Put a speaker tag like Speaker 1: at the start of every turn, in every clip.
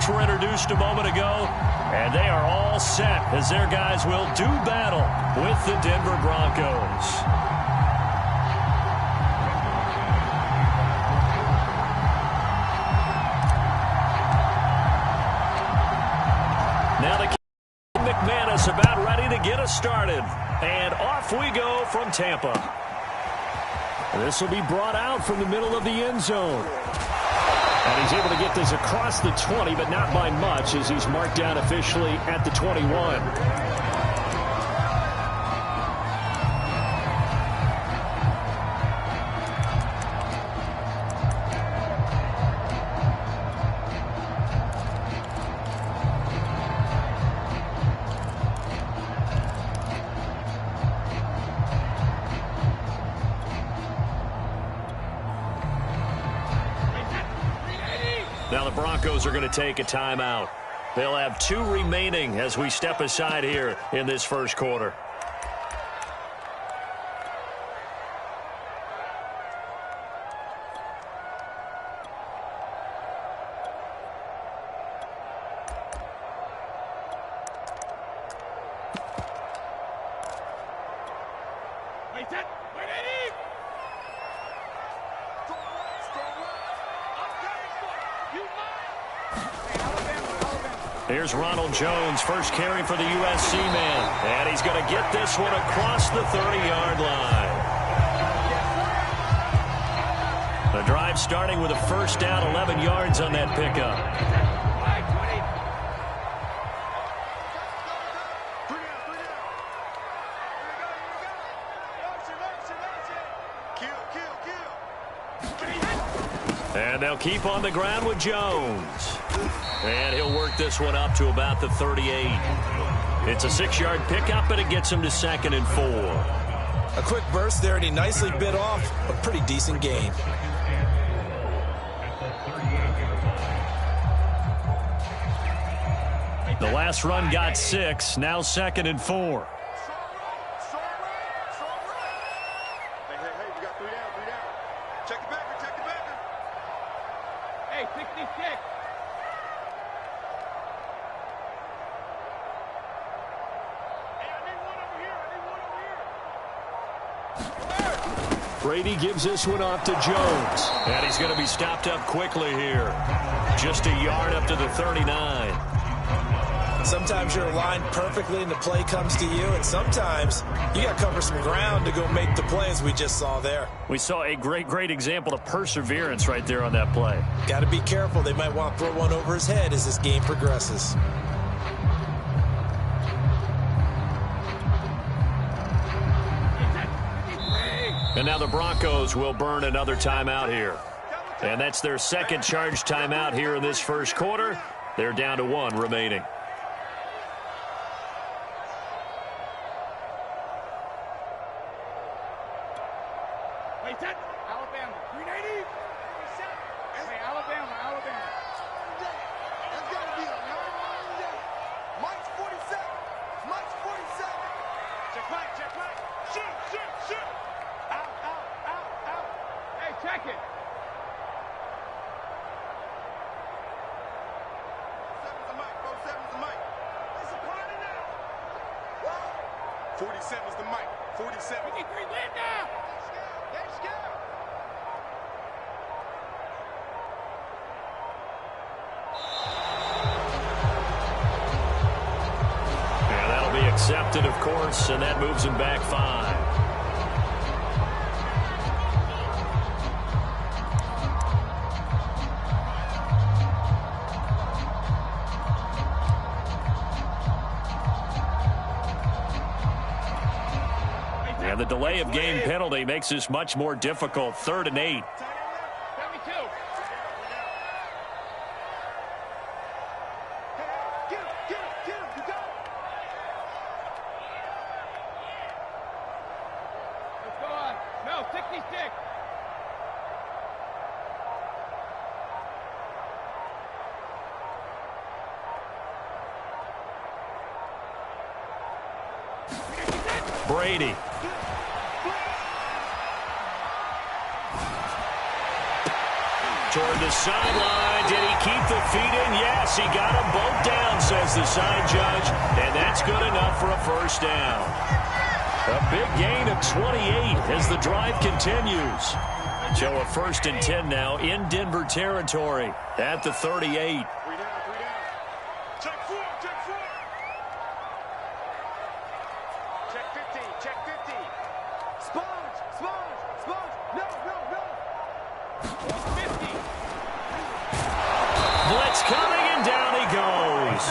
Speaker 1: backups were introduced a moment ago, and they are all set as their guys will do battle with the Denver Broncos. Now the McManus about ready to get us started. And off we go from Tampa. This will be brought out from the middle of the end zone. And he's able to get this across the 20, but not by much as he's marked down officially at the 21. Now the Broncos are going to take a timeout. They'll have 2 remaining as we step aside here in this first quarter. Here's Ronald Jones, first carry for the USC man. And he's going to get this one across the 30-yard line. The drive starting with a first down, 11 yards on that pickup. And they'll keep on the ground with Jones. And he'll work this one up to about the 38. It's a 6-yard pickup, and it gets him to 2nd and 4.
Speaker 2: A quick burst there, and he nicely bit off a pretty decent gain.
Speaker 1: The last run got 6, now 2nd and 4. Brady gives this one off to Jones. And he's going to be stopped up quickly here. Just a yard up to the 39.
Speaker 2: Sometimes you're aligned perfectly and the play comes to you, and sometimes you got to cover some ground to go make the play, as we just saw there.
Speaker 1: We saw a great example of perseverance right there on that play.
Speaker 2: Got to be careful. They might want to throw one over his head as this game progresses.
Speaker 1: And now the Broncos will burn another timeout here. And that's their second charge timeout here in this first quarter. They're down to 1 remaining.
Speaker 3: Alabama, 380. Hey, Alabama. That's got to be a long day. Mike's 47. Mike's 47. Check right. Shoot. Out. Hey, check it. 7's the Mike, bro. 7's the Mike. It's a party now. What? 47's the Mike. 47. 53 win now. Let's go.
Speaker 1: Yeah, that'll be accepted, of course, and that moves him back 5. And the delay of game penalty makes this much more difficult. 3rd and 8. Brady. Toward the sideline. Did he keep the feet in? Yes, he got them both down, says the side judge, and that's good enough for a first down. A big gain of 28 as the drive continues. So a 1st and 10 now in Denver territory at the 38.
Speaker 3: 3 down. Check 4, check 4. Check 15, check 15. Sponge. No. 50.
Speaker 1: Blitz coming, and down he goes.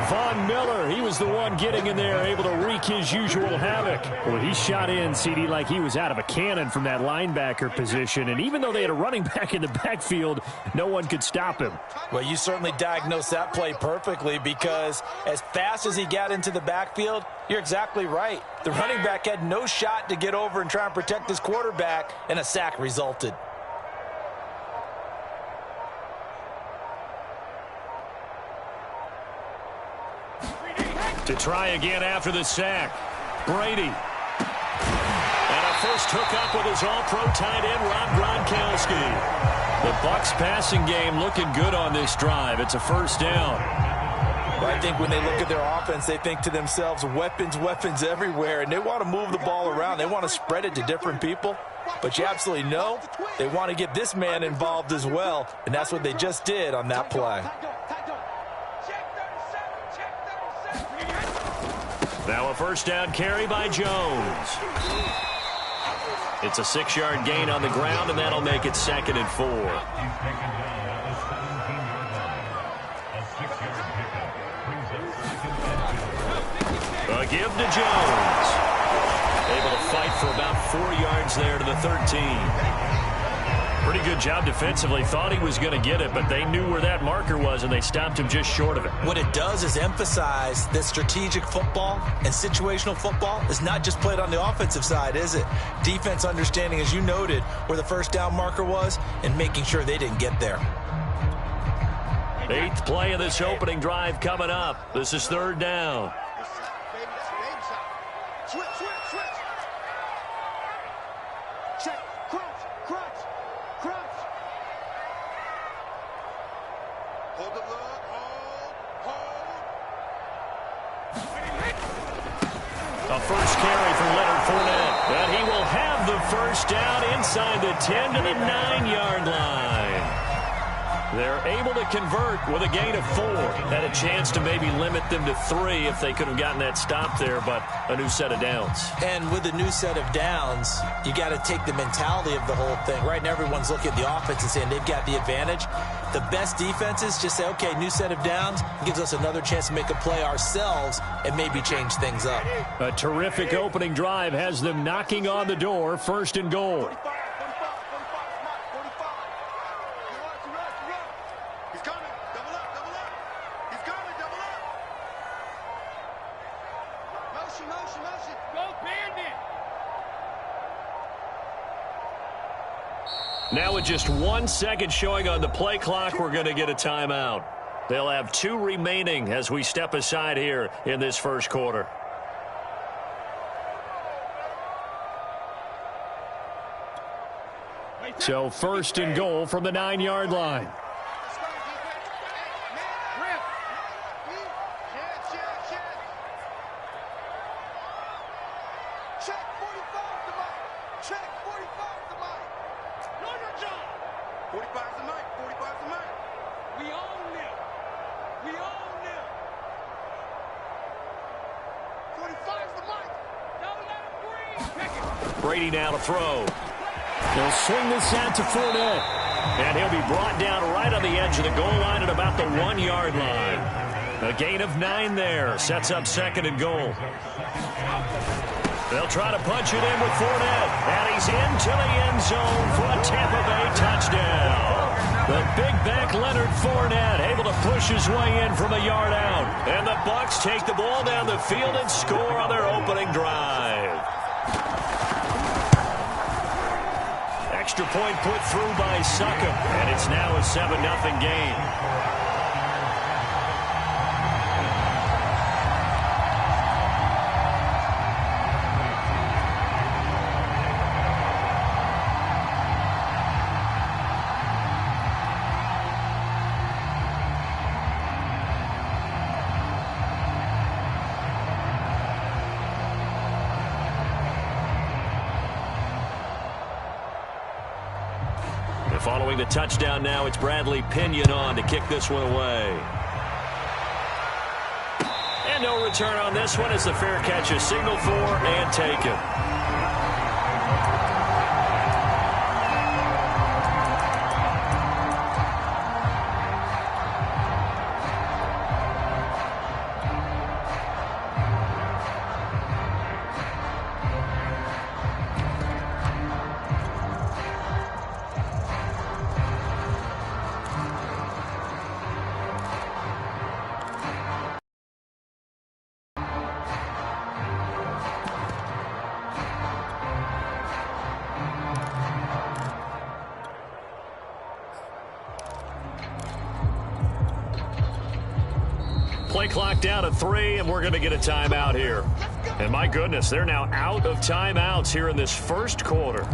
Speaker 1: Von Miller, he was the one getting in there, able to wreak his usual havoc. Well, he shot in, CD, like he was out of a cannon from that linebacker position. And even though they had a running back in the backfield, no one could stop him.
Speaker 2: Well, you certainly diagnosed that play perfectly, because as fast as he got into the backfield, you're exactly right. The running back had no shot to get over and try and protect his quarterback, and a sack resulted.
Speaker 1: To try again after the sack. Brady. And a first hookup with his all-pro tight end, Rob Gronkowski. The Bucs passing game looking good on this drive. It's a first down.
Speaker 2: Well, I think when they look at their offense, they think to themselves, weapons everywhere, and they want to move the ball around. They want to spread it to different people. But you absolutely know they want to get this man involved as well, and that's what they just did on that play.
Speaker 1: Now a first down carry by Jones. It's a 6-yard gain on the ground, and that'll make it 2nd and 4. A give to Jones. Able to fight for about 4 yards there to the 13. Pretty good job defensively. Thought he was going to get it, but they knew where that marker was, and they stopped him just short of it.
Speaker 2: What it does is emphasize that strategic football and situational football is not just played on the offensive side, is it? Defense understanding, as you noted, where the first down marker was and making sure they didn't get there.
Speaker 1: 8th play of this opening drive coming up. This is 3rd down.
Speaker 3: Switch. Check. Crunch. Hold the look. Hold.
Speaker 1: A first carry for Leonard Fournette. And he will have the first down inside the 10 to the 9-yard line. They're able to convert with a gain of 4. Had a chance to maybe limit them to 3 if they could have gotten that stop there, but a new set of downs.
Speaker 2: And with a new set of downs, you got to take the mentality of the whole thing. Right now, everyone's looking at the offense and saying they've got the advantage. The best defenses just say, okay, new set of downs, gives us another chance to make a play ourselves and maybe change things up.
Speaker 1: A terrific opening drive has them knocking on the door, 1st and goal.
Speaker 3: 45. He's coming. Double up. He's coming. Double up. Motion. Go Bandit.
Speaker 1: Now with just 1 second showing on the play clock, we're going to get a timeout. They'll have 2 remaining as we step aside here in this first quarter. So 1st and goal from the 9-yard line.
Speaker 3: Check 45 the mic. Check 45 the mic. Know your job. 45's the mic. 45's the mic. We own them. 45's the mic. Don't let him breathe. Check it.
Speaker 1: Brady now to throw. He'll swing this out to Fournette. And he'll be brought down right on the edge of the goal line at about the 1-yard line. A gain of 9 there. Sets up 2nd and goal. They'll try to punch it in with Fournette. And he's into the end zone for a Tampa Bay touchdown. The big back Leonard Fournette able to push his way in from a yard out. And the Bucs take the ball down the field and score on their opening drive. Extra point put through by Succop. And it's now a 7-0 game. And following the touchdown now, it's Bradley Pinion on to kick this one away. And no return on this one as the fair catch is signaled for and taken. Play clock down to 3, and we're going to get a timeout here. And my goodness, they're now out of timeouts here in this first quarter.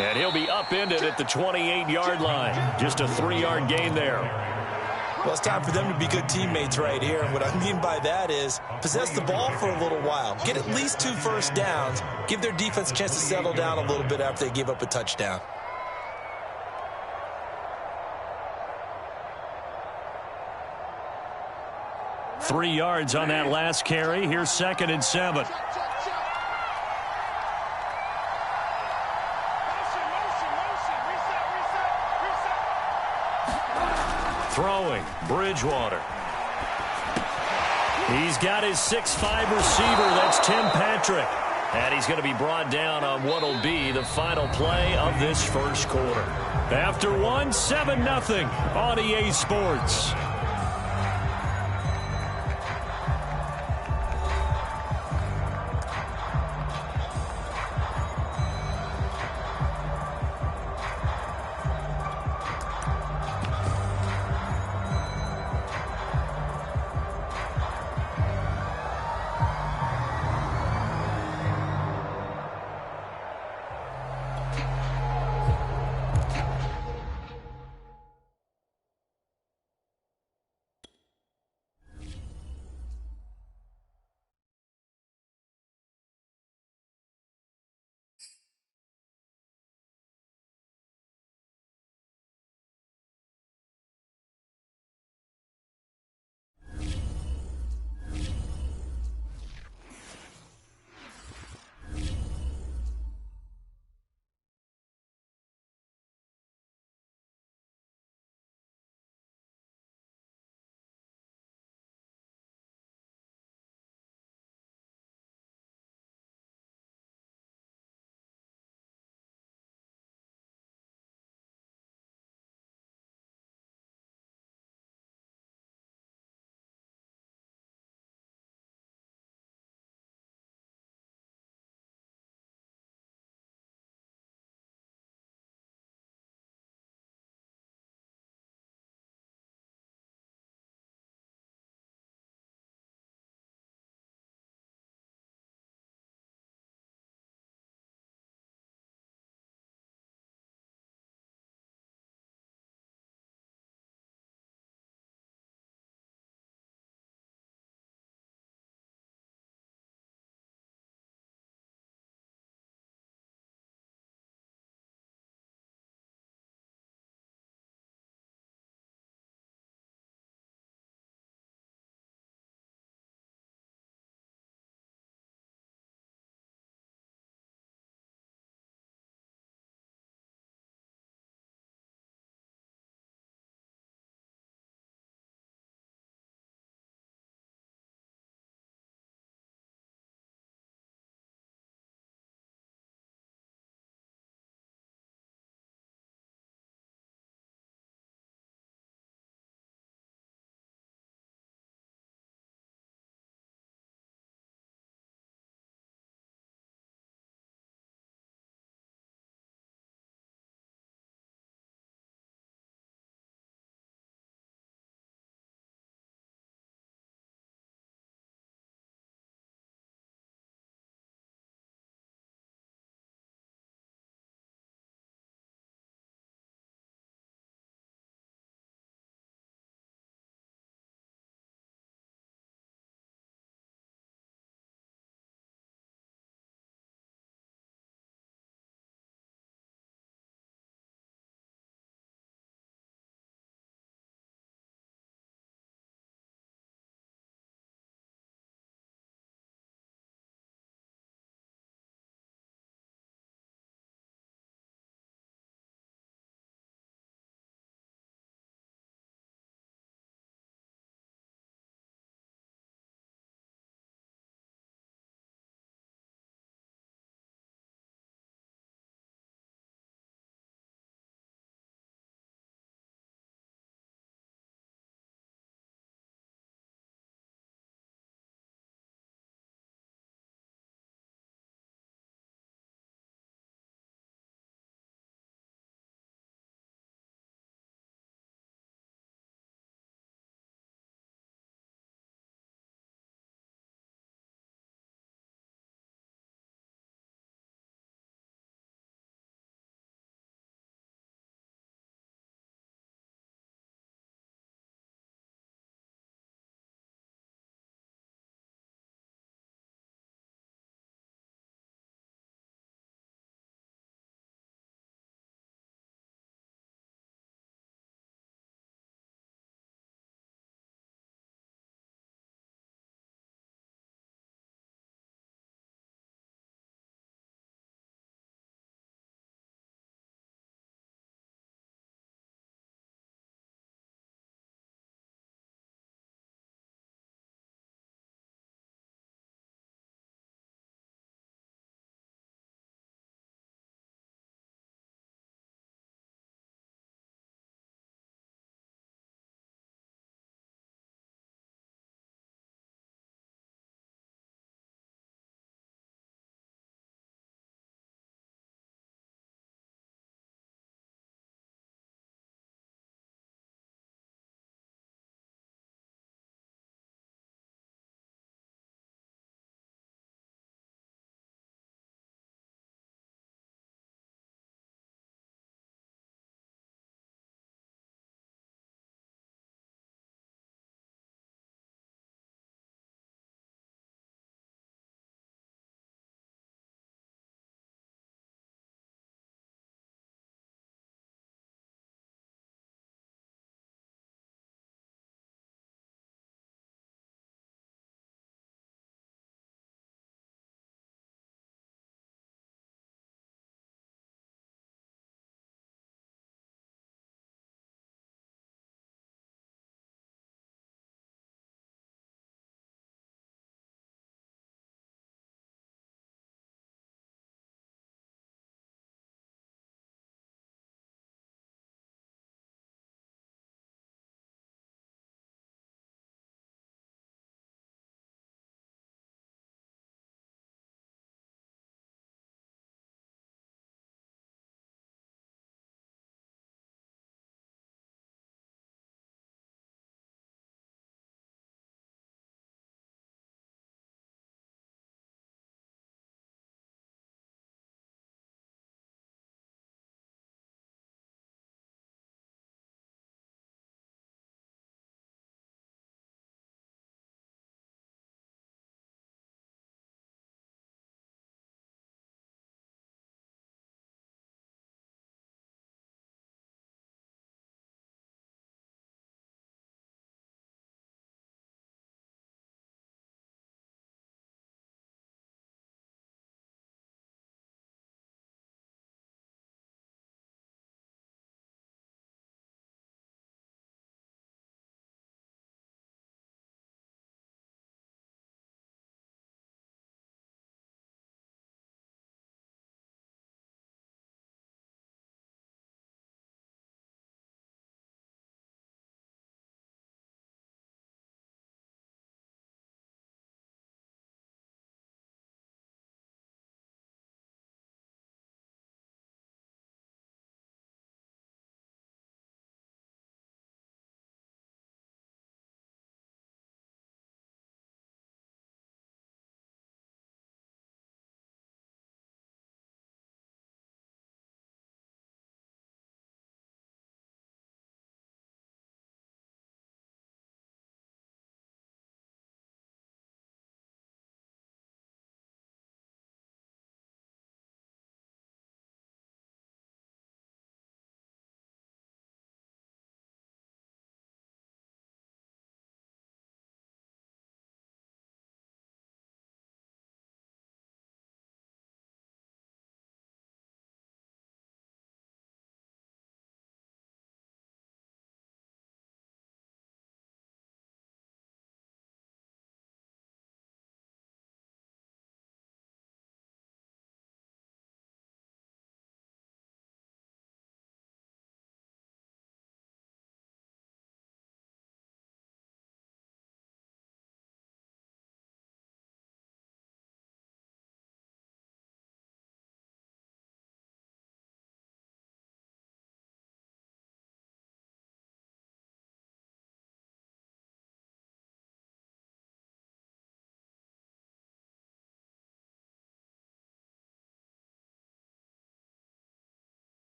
Speaker 1: And he'll be upended at the 28-yard line. Just a 3-yard gain there.
Speaker 2: Well, it's time for them to be good teammates right here. And what I mean by that is possess the ball for a little while. Get at least 2 first downs. Give their defense a chance to settle down a little bit after they give up a touchdown.
Speaker 1: Three yards on that last carry. Here's 2nd and 7. Throwing, Bridgewater. He's got his 6'5" receiver. That's Tim Patrick. And he's going to be brought down on what will be the final play of this first quarter. After 7-0 on EA Sports.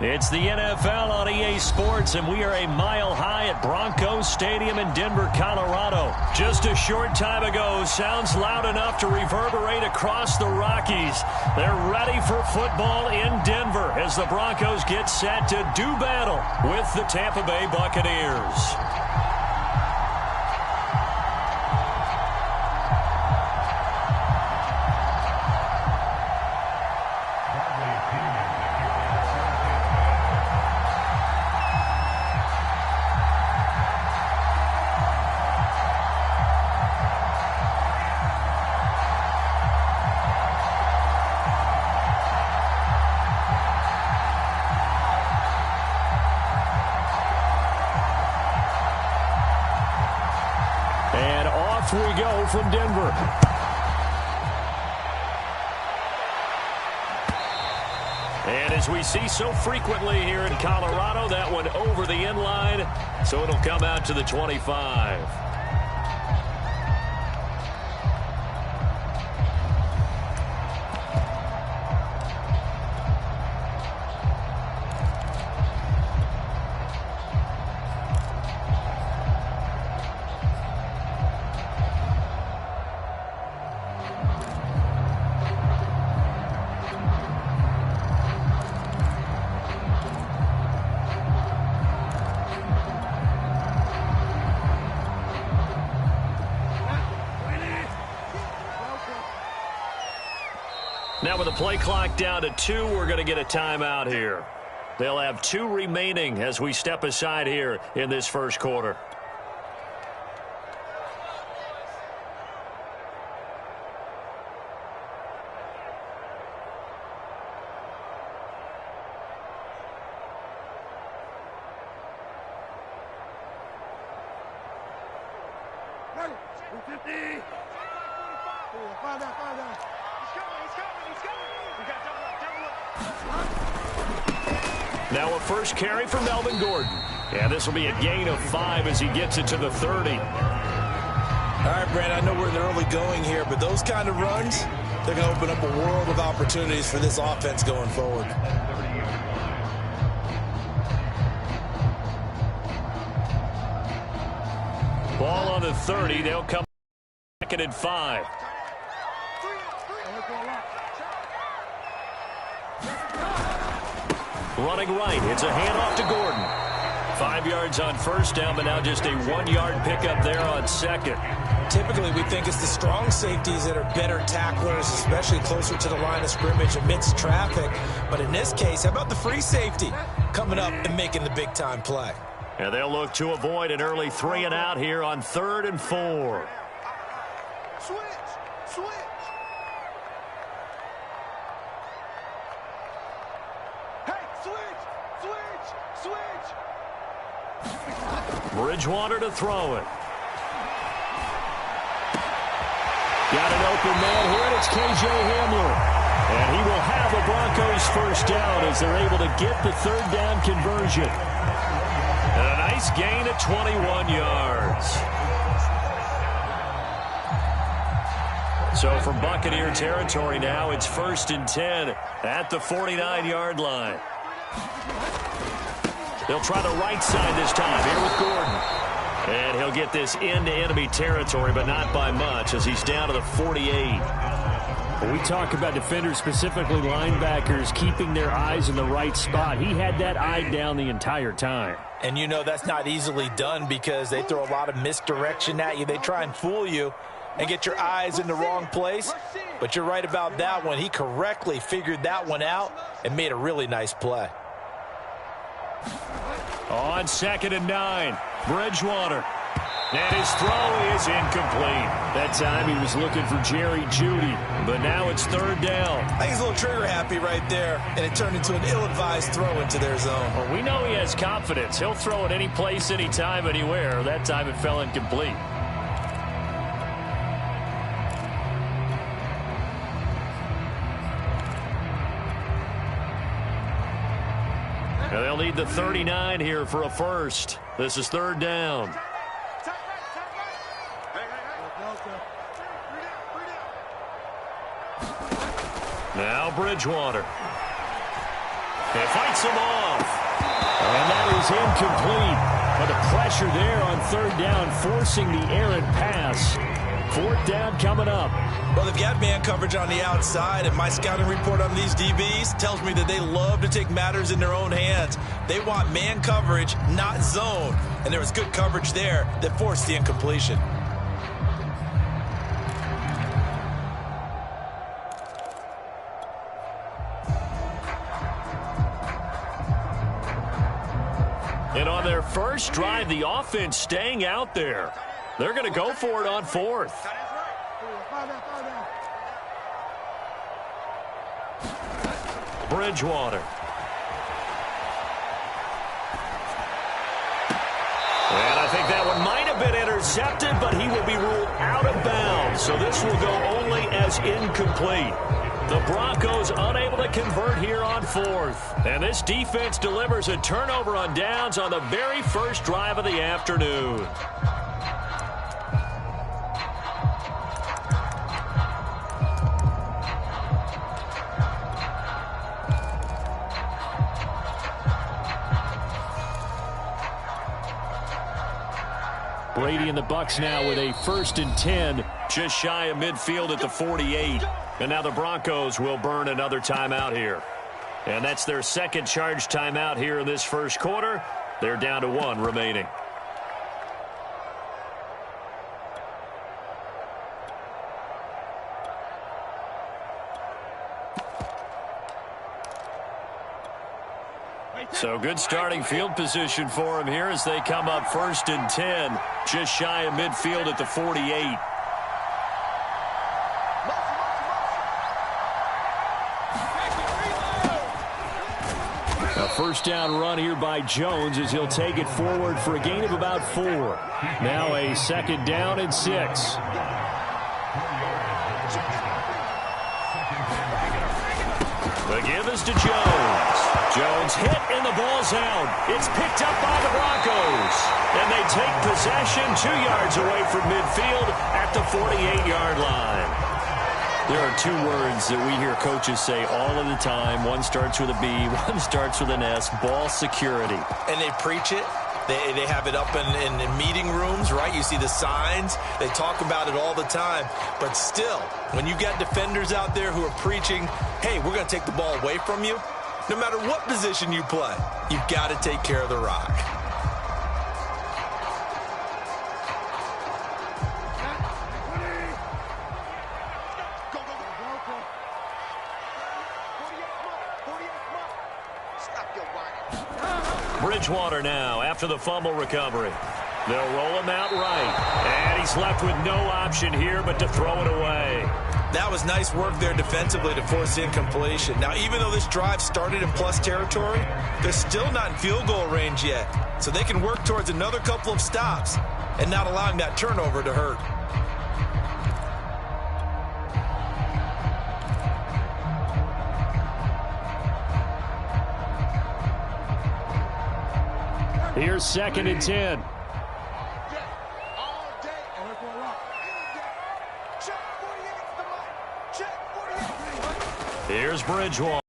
Speaker 1: It's the NFL on EA Sports, and we are a mile high at Broncos Stadium in Denver, Colorado. Just a short time ago, sounds loud enough to reverberate across the Rockies. They're ready for football in Denver as the Broncos get set to do battle with the Tampa Bay Buccaneers. And off we go from Denver. And as we see so frequently here in Colorado, that one over the end line, so it'll come out to the 25. Now with the play clock down to 2, we're going to get a timeout here. They'll have 2 remaining as we step aside here in this first quarter. Now a first carry for Melvin Gordon. Yeah, this will be a gain of 5 as he gets it to the 30.
Speaker 2: All right, Brad, I know we're in the early going here, but those kind of runs, they're going to open up a world of opportunities for this offense going forward.
Speaker 1: Ball on the 30. They'll come second and 5. Running right. It's a handoff to Gordon. 5 yards on first down, but now just a 1-yard pickup there on second.
Speaker 2: Typically, we think it's the strong safeties that are better tacklers, especially closer to the line of scrimmage amidst traffic. But in this case, how about the free safety coming up and making the big-time play?
Speaker 1: And they'll look to avoid an early 3 and out here on 3rd and 4.
Speaker 3: Switch!
Speaker 1: Bridgewater to throw it. Got an open man here, and it's K.J. Hamler. And he will have the Broncos first down as they're able to get the 3rd down conversion. And a nice gain of 21 yards. So from Buccaneer territory now, it's 1st and 10 at the 49-yard line. They'll try the right side this time here with Gordon. And he'll get this into enemy territory, but not by much as he's down to the 48. When we talk about defenders, specifically linebackers, keeping their eyes in the right spot, he had that eye down the entire time.
Speaker 2: And you know that's not easily done because they throw a lot of misdirection at you. They try and fool you and get your eyes in the wrong place. But you're right about that one. He correctly figured that one out and made a really nice play.
Speaker 1: On 2nd and 9, Bridgewater. And his throw is incomplete. That time he was looking for Jerry Jeudy, but now it's 3rd down.
Speaker 2: I think he's a little trigger happy right there, and it turned into an ill-advised throw into their zone.
Speaker 1: Well, we know he has confidence. He'll throw it any place, anytime, anywhere. That time it fell incomplete. And they'll need the 39 here for a first. This is 3rd down. Now Bridgewater. It fights him off. And that is incomplete. But the pressure there on third down, forcing the errant pass. Fourth down coming up.
Speaker 2: Well, they've got man coverage on the outside, and my scouting report on these DBs tells me that they love to take matters in their own hands. They want man coverage, not zone. And there was good coverage there that forced the incompletion.
Speaker 1: And on their first drive, the offense staying out there. They're going to go for it on fourth. Bridgewater. And I think that one might have been intercepted, but he will be ruled out of bounds. So this will go only as incomplete. The Broncos unable to convert here on fourth. And this defense delivers a turnover on downs on the very first drive of the afternoon. Brady and the Bucs now with a 1st and 10, just shy of midfield at the 48. And now the Broncos will burn another timeout here. And that's their second charge timeout here in this first quarter. They're down to 1 remaining. So good starting field position for him here as they come up 1st and 10, just shy of midfield at the 48. A first down run here by Jones as he'll take it forward for a gain of about 4. Now a 2nd down and 6. The give is to Jones. Jones hit and the ball's out. It's picked up by the Broncos. And they take possession 2 yards away from midfield at the 48-yard line. There are 2 words that we hear coaches say all of the time. One starts with a B, one starts with an S, ball security.
Speaker 2: And they preach it. They have it up in meeting rooms, right? You see the signs. They talk about it all the time. But still, when you got defenders out there who are preaching, hey, we're going to take the ball away from you, no matter what position you play, you've got to take care of the rock.
Speaker 1: Bridgewater now after the fumble recovery. They'll roll him out right. And he's left with no option here but to throw it away.
Speaker 2: That was nice work there defensively to force incompletion. Now, even though this drive started in plus territory, they're still not in field goal range yet. So they can work towards another couple of stops and not allowing that turnover to hurt.
Speaker 1: Here's 2nd and 10. Here's Bridgewater.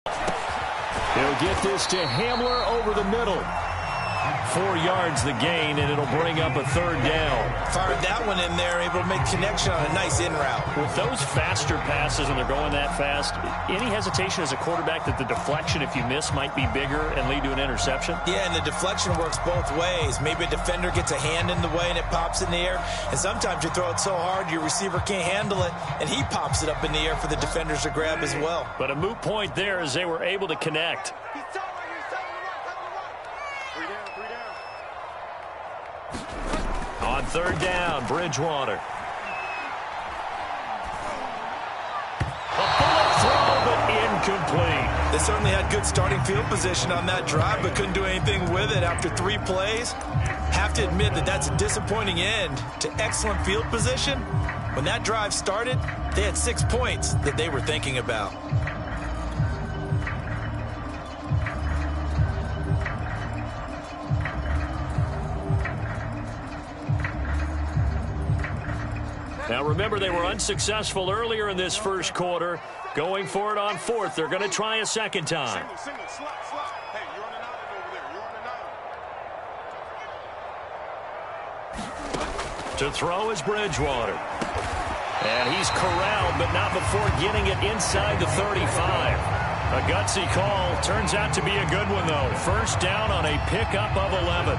Speaker 1: He'll get this to Hamler over the middle. 4 yards the gain, and it'll bring up a 3rd down.
Speaker 2: Fired that one in there, able to make connection on a nice in route.
Speaker 1: With those faster passes and they're going that fast, any hesitation as a quarterback that the deflection, if you miss, might be bigger and lead to an interception?
Speaker 2: Yeah, and the deflection works both ways. Maybe a defender gets a hand in the way and it pops in the air. And sometimes you throw it so hard your receiver can't handle it, and he pops it up in the air for the defenders to grab as well.
Speaker 1: But a moot point there as they were able to connect. On 3rd down, Bridgewater. A bullet throw, but incomplete.
Speaker 2: They certainly had good starting field position on that drive, but couldn't do anything with it after 3 plays. Have to admit that that's a disappointing end to excellent field position. When that drive started, they had 6 points that they were thinking about.
Speaker 1: Now remember, they were unsuccessful earlier in this first quarter. Going for it on fourth. They're going to try a second time.
Speaker 3: Single, slot. Hey, you're on an island over there. You're on an island.
Speaker 1: To throw is Bridgewater. And he's corralled, but not before getting it inside the 35. A gutsy call. Turns out to be a good one, though. First down on a pickup of 11.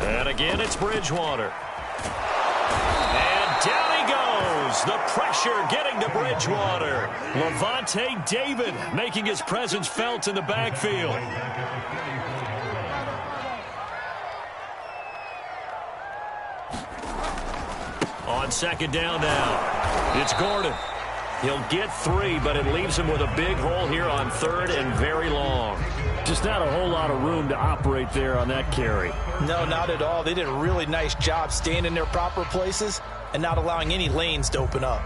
Speaker 1: And again, it's Bridgewater. And down he goes. The pressure getting to Bridgewater. Levante David making his presence felt in the backfield. On second down now, it's Gordon. He'll get 3, but it leaves him with a big hole here on third and very long. Just not a whole lot of room to operate there on that carry.
Speaker 2: No, not at all. They did a really nice job staying in their proper places and not allowing any lanes to open up.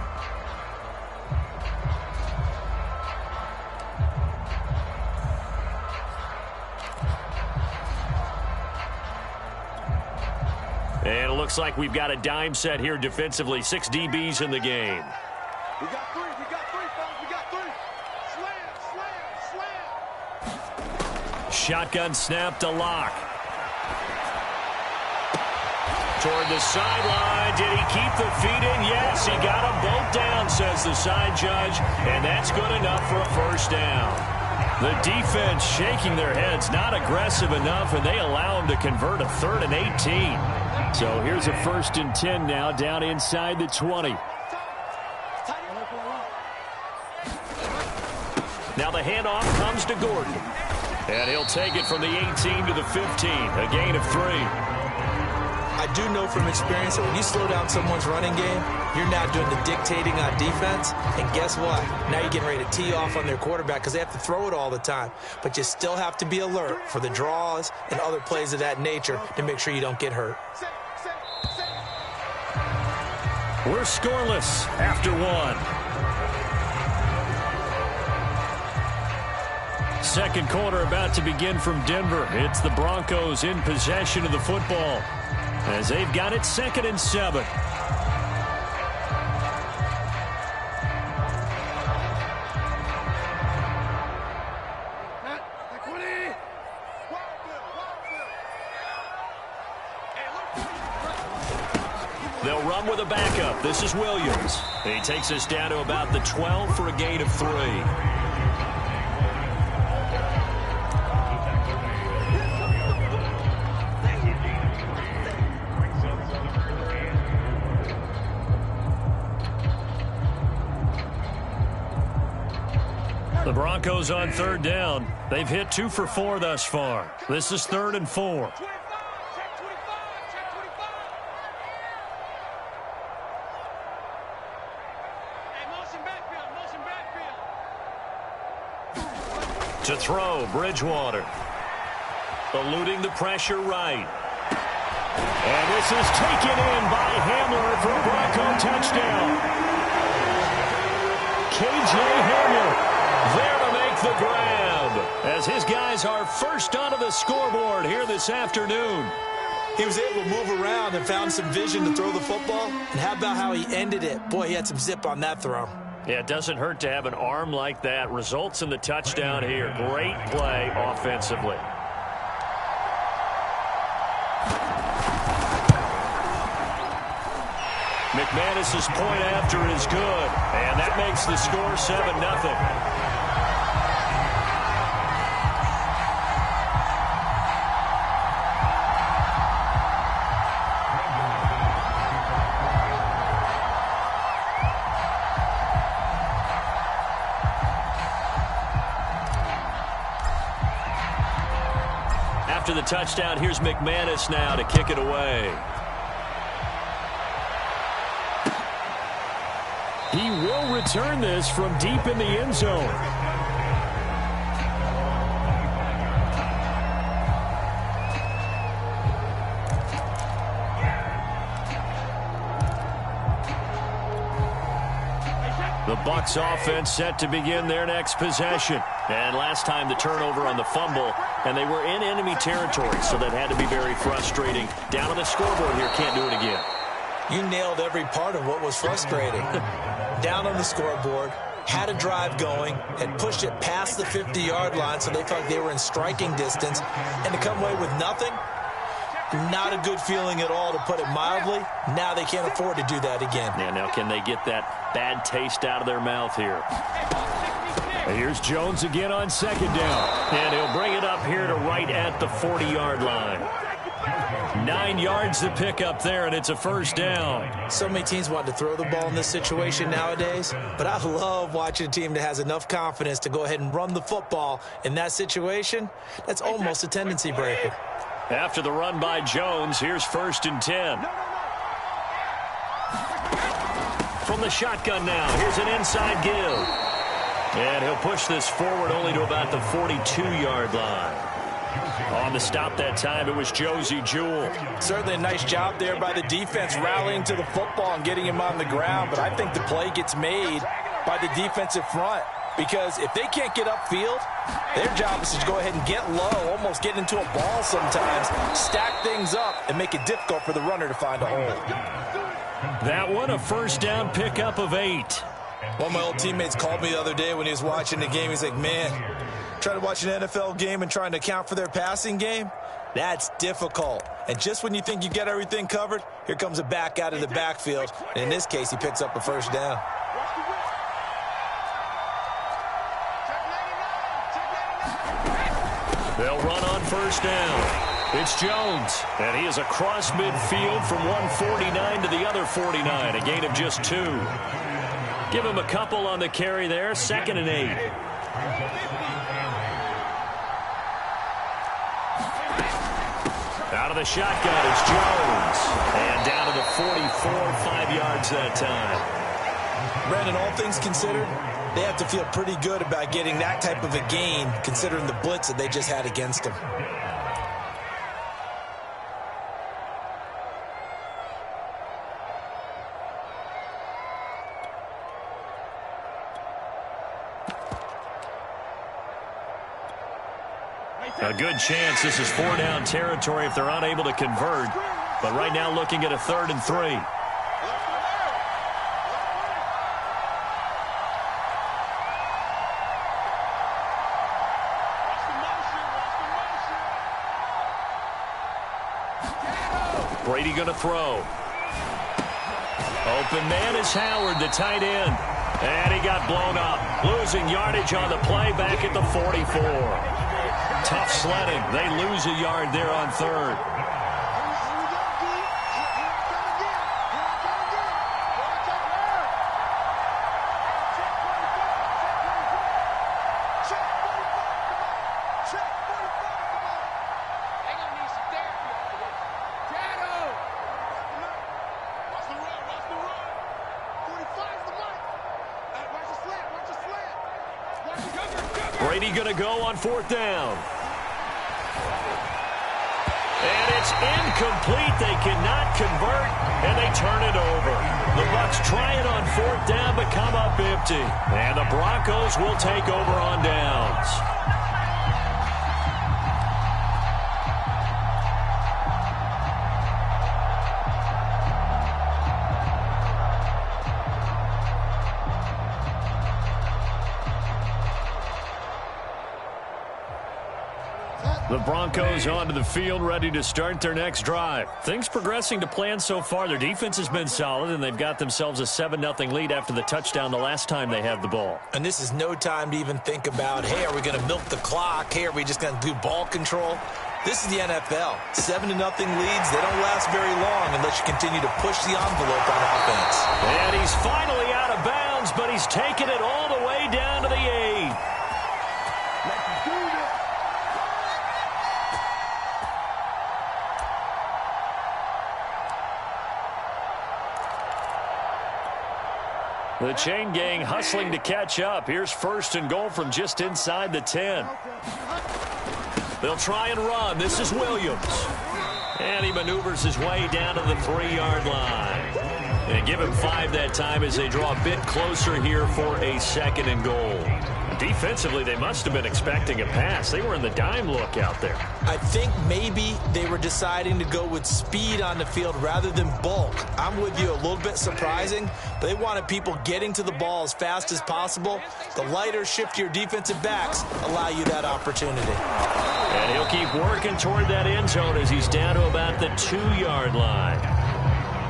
Speaker 1: And it looks like we've got a dime set here defensively. 6 DBs in the game.
Speaker 3: We got three, fellas. We got 3. Slam.
Speaker 1: Shotgun snap to Locke. Toward the sideline. Did he keep the feet in? Yes, he got them both down, says the side judge. And that's good enough for a first down. The defense shaking their heads, not aggressive enough, and they allow him to convert a 3rd and 18. So here's a 1st and 10 now, down inside the 20. Now the handoff comes to Gordon. And he'll take it from the 18 to the 15, a gain of 3.
Speaker 2: I do know from experience that when you slow down someone's running game, you're now doing the dictating on defense. And guess what? Now you're getting ready to tee off on their quarterback because they have to throw it all the time. But you still have to be alert for the draws and other plays of that nature to make sure you don't get hurt.
Speaker 1: We're scoreless after 1. Second quarter about to begin from Denver. It's the Broncos in possession of the football as they've got it 2nd and 7. They'll run with a backup. This is Williams. He takes us down to about the 12 for a gain of 3. The Broncos on 3rd down. They've hit 2 for 4 thus far. This is 3rd and 4. To throw, Bridgewater. Eluding the pressure right. And this is taken in by Hamler for a Bronco touchdown. KJ Hamler there to make the grab as his guys are first onto the scoreboard here this afternoon.
Speaker 2: He was able to move around and found some vision to throw the football. And how about how he ended it? Boy, he had some zip on that throw.
Speaker 1: Yeah, it doesn't hurt to have an arm like that. Results in the touchdown here. Great play offensively. McManus's point after is good, and that makes the score 7-0. After the touchdown, here's McManus now to kick it away. He will return this from deep in the end zone. The Bucs offense set to begin their next possession. And last time the turnover on the fumble, and they were in enemy territory, so that had to be very frustrating. Down on the scoreboard here, can't do it again.
Speaker 2: You nailed every part of what was frustrating. Down on the scoreboard, had a drive going, had pushed it past the 50-yard line so they felt like they were in striking distance, and to come away with nothing, not a good feeling at all, to put it mildly. Now they can't afford to do that again.
Speaker 1: Yeah, now can they get that bad taste out of their mouth here? Here's Jones again on second down. And he'll bring it up here to right at the 40-yard line. 9 yards to pick up there, and it's a first down.
Speaker 2: So many teams want to throw the ball in this situation nowadays, but I love watching a team that has enough confidence to go ahead and run the football in that situation. That's almost a tendency breaker.
Speaker 1: After the run by Jones, here's 1st and 10. From the shotgun now, here's an inside give. And he'll push this forward only to about the 42-yard line. On the stop that time, it was Josie Jewell.
Speaker 2: Certainly a nice job there by the defense, rallying to the football and getting him on the ground. But I think the play gets made by the defensive front, because if they can't get upfield, their job is to go ahead and get low, almost get into a ball sometimes, stack things up, and make it difficult for the runner to find a hole.
Speaker 1: That one, a first down pickup of 8.
Speaker 2: One of my old teammates called me the other day when he was watching the game. He's like, man, trying to watch an NFL game and trying to account for their passing game, that's difficult. And just when you think you get everything covered, here comes a back out of the backfield. And in this case, he picks up a first down.
Speaker 1: They'll run on first down. It's Jones, and he is across midfield from 149 to the other 49, a gain of just 2. Give him a couple on the carry there, 2nd and 8. Out of the shotgun, it's Jones. And down to the 44, 5 yards that time.
Speaker 2: Brandon, all things considered, they have to feel pretty good about getting that type of a gain, considering the blitz that they just had against them.
Speaker 1: A good chance this is 4-down territory if they're unable to convert. But right now looking at a 3rd and 3. Brady going to throw. Open man is Howard, the tight end. And he got blown up. Losing yardage on the play back at the 44. Tough sledding. They lose a yard there on 3rd. Brady going to go on 4th down. And it's incomplete. They cannot convert, and they turn it over. The Bucs try it on 4th down, but come up empty. And the Broncos will take over on downs. The Broncos onto the field, ready to start their next drive. Things progressing to plan so far. Their defense has been solid, and they've got themselves a 7-0 lead after the touchdown the last time they had the ball.
Speaker 2: And this is no time to even think about, hey, are we going to milk the clock? Hey, are we just going to do ball control? This is the NFL. 7-0 leads, they don't last very long unless you continue to push the envelope on offense.
Speaker 1: And he's finally out of bounds, but he's taken it all the way down to the 8. The chain gang hustling to catch up. Here's 1st and goal from just inside the 10. They'll try and run. This is Williams. And he maneuvers his way down to the 3-yard line. And give him 5 that time as they draw a bit closer here for a 2nd and goal. Defensively, they must have been expecting a pass. They were in the dime look out there.
Speaker 2: I think maybe they were deciding to go with speed on the field rather than bulk. I'm with you, a little bit surprising. They wanted people getting to the ball as fast as possible. The lighter, shiftier defensive backs allow you that opportunity.
Speaker 1: And he'll keep working toward that end zone as he's down to about the 2-yard line.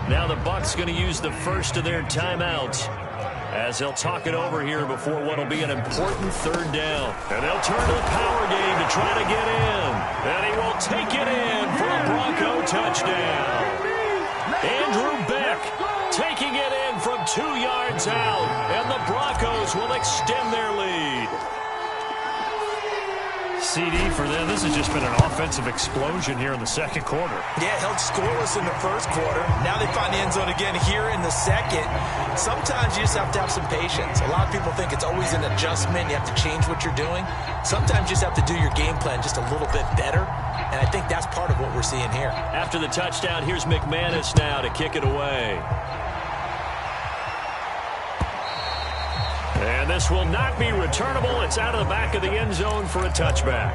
Speaker 1: Now the Bucs going to use the first of their timeouts as they'll talk it over here before what will be an important 3rd down. And they'll turn to the power game to try to get in. And he will take it in for a Bronco touchdown. Andrew Beck taking it in from 2 yards out. And the Broncos will extend their lead. CD for them. This has just been an offensive explosion here in the 2nd quarter.
Speaker 2: Yeah, held scoreless in the 1st quarter. Now they find the end zone again here in the 2nd. Sometimes you just have to have some patience. A lot of people think it's always an adjustment. You have to change what you're doing. Sometimes you just have to do your game plan just a little bit better. And I think that's part of what we're seeing here.
Speaker 1: After the touchdown, here's McManus now to kick it away. And this will not be returnable. It's out of the back of the end zone for a touchback.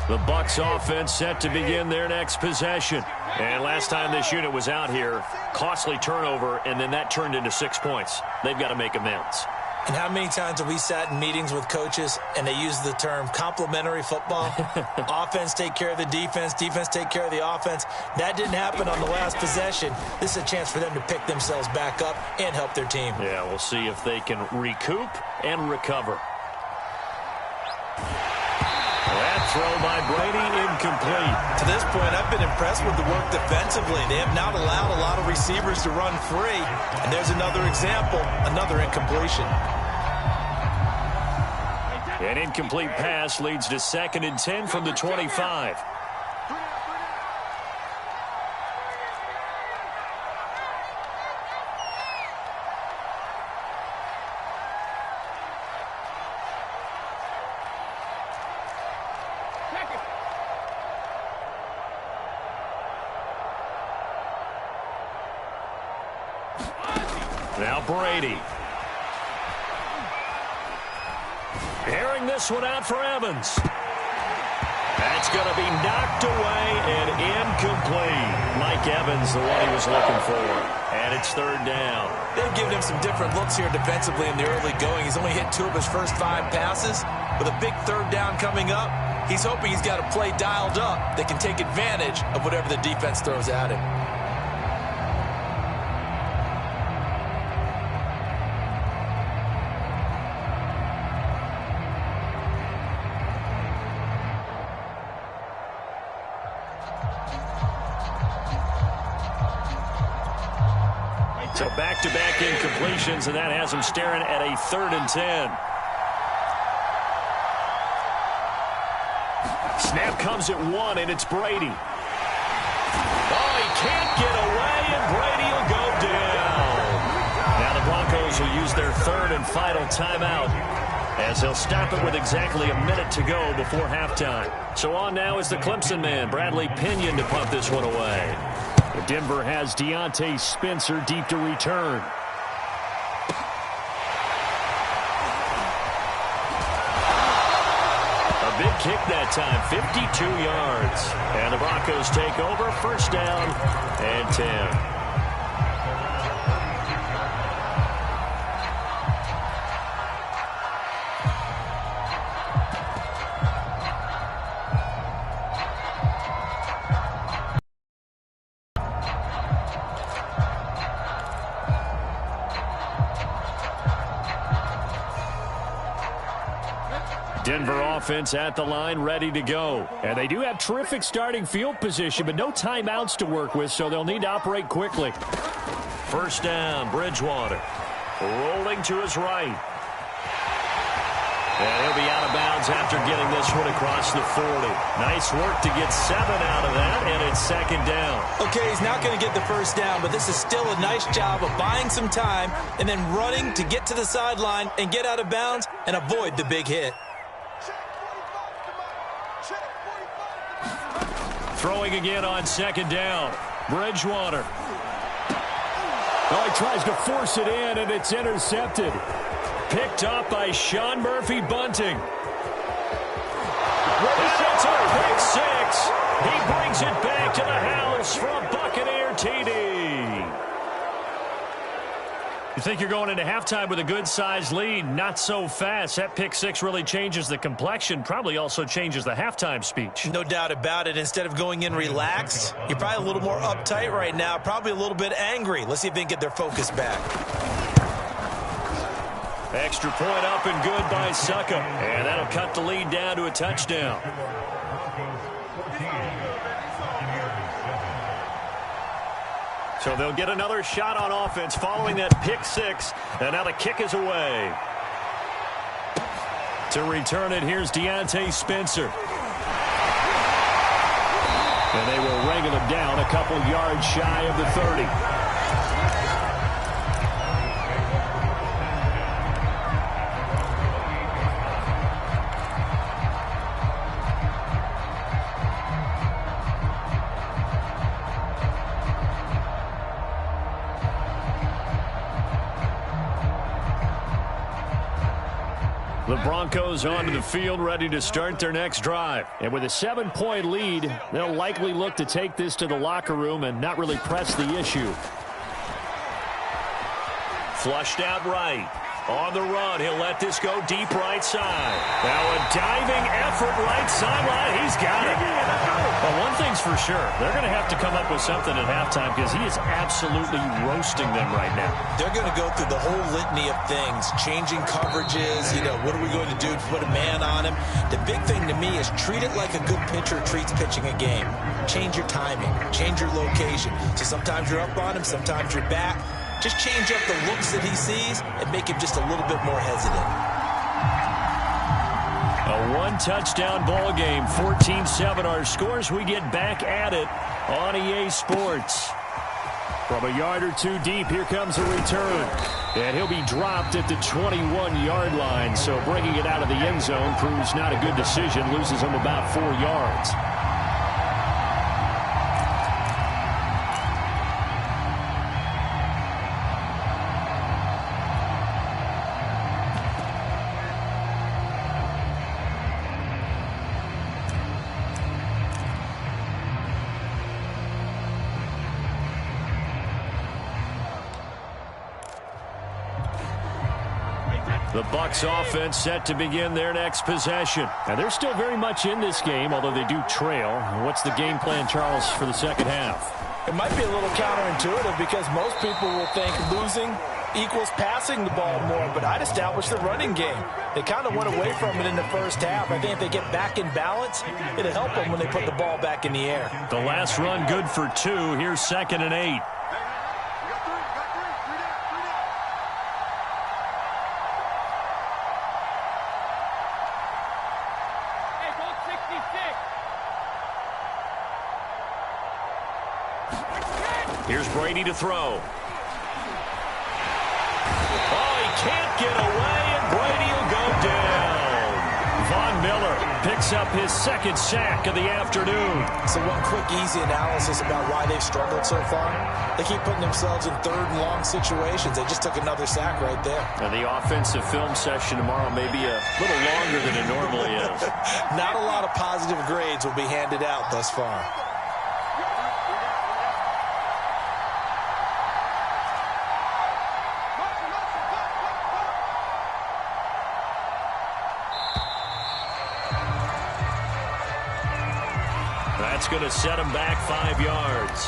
Speaker 1: The Bucs offense set to begin their next possession. And last time this unit was out here, costly turnover, and then that turned into 6 points. They've got to make amends.
Speaker 2: And how many times have we sat in meetings with coaches and they use the term complementary football? Offense take care of the defense, defense take care of the offense. That didn't happen on the last possession. This is a chance for them to pick themselves back up and help their team.
Speaker 1: Yeah, we'll see if they can recoup and recover. That throw by Brady incomplete.
Speaker 2: To this point, I've been impressed with the work defensively. They have not allowed a lot of receivers to run free. And there's another example, another incompletion.
Speaker 1: An incomplete pass leads to 2nd and 10 from the 25. Now Brady. Airing this one out for Evans. That's going to be knocked away and incomplete. Mike Evans, the one he was looking for. And it's 3rd down.
Speaker 2: They've given him some different looks here defensively in the early going. He's only hit 2 of his first 5 passes. With a big 3rd down coming up, he's hoping he's got a play dialed up that can take advantage of whatever the defense throws at him.
Speaker 1: So back-to-back incompletions, and that has him staring at a 3rd and 10. Snap comes at 1, and it's Brady. Oh, he can't get away, and Brady will go down. Now the Broncos will use their 3rd and final timeout as they'll stop it with exactly a minute to go before halftime. So on now is the Clemson man, Bradley Pinion, to punt this one away. Denver has Deontay Spencer deep to return. A big kick that time, 52 yards. And the Broncos take over, 1st down and 10. Denver offense at the line, ready to go. And they do have terrific starting field position, but no timeouts to work with, so they'll need to operate quickly. 1st down, Bridgewater. Rolling to his right. And he'll be out of bounds after getting this one across the 40. Nice work to get 7 out of that, and it's second down.
Speaker 2: Okay, he's not going to get the first down, but this is still a nice job of buying some time and then running to get to the sideline and get out of bounds and avoid the big hit.
Speaker 1: Throwing again on second down. Bridgewater. Oh, he tries to force it in, and it's intercepted. Picked up by Sean Murphy Bunting. And it's a pick six. He brings it back to the house for a Buccaneer TD. You think you're going into halftime with a good-sized lead. Not so fast. That pick six really changes the complexion. Probably also changes the halftime speech.
Speaker 2: No doubt about it. Instead of going in relaxed, you're probably a little more uptight right now. Probably a little bit angry. Let's see if they can get their focus back.
Speaker 1: Extra point up and good by Succa. And that'll cut the lead down to a touchdown. So they'll get another shot on offense following that pick six. And now the kick is away. To return it, here's Deontay Spencer. And they will wrangle him down a couple yards shy of the 30. The Broncos onto the field, ready to start their next drive. And with a 7-point lead, they'll likely look to take this to the locker room and not really press the issue. Flushed out right. On the run, he'll let this go deep right side. Now a diving effort right sideline. He's got it. Well, one thing's for sure. They're going to have to come up with something at halftime because he is absolutely roasting them right now.
Speaker 2: They're going to go through the whole litany of things, changing coverages, what are we going to do to put a man on him? The big thing to me is treat it like a good pitcher treats pitching a game. Change your timing, change your location. So sometimes you're up on him, sometimes you're back. Just change up the looks that he sees and make him just a little bit more hesitant.
Speaker 1: A one-touchdown ball game, 14-7 our scores. We get back at it on EA Sports. From a yard or two deep, here comes a return. And he'll be dropped at the 21-yard line. So bringing it out of the end zone proves not a good decision. Loses him about 4 yards. The Bucs offense set to begin their next possession. And they're still very much in this game, although they do trail. What's the game plan, Charles, for the second half?
Speaker 2: It might be a little counterintuitive because most people will think losing equals passing the ball more, but I'd establish the running game. They kind of went away from it in the first half. I think if they get back in balance, it'll help them when they put the ball back in the air.
Speaker 1: The last run good for 2. Here's 2nd and 8. Here's Brady to throw. Oh, he can't get away, and Brady will go down. Von Miller picks up his 2nd sack of the afternoon.
Speaker 2: So one quick, easy analysis about why they've struggled so far. They keep putting themselves in 3rd and long situations. They just took another sack right there.
Speaker 1: And the offensive film session tomorrow may be a little longer than it normally is.
Speaker 2: Not a lot of positive grades will be handed out thus far.
Speaker 1: That's going to set him back 5 yards.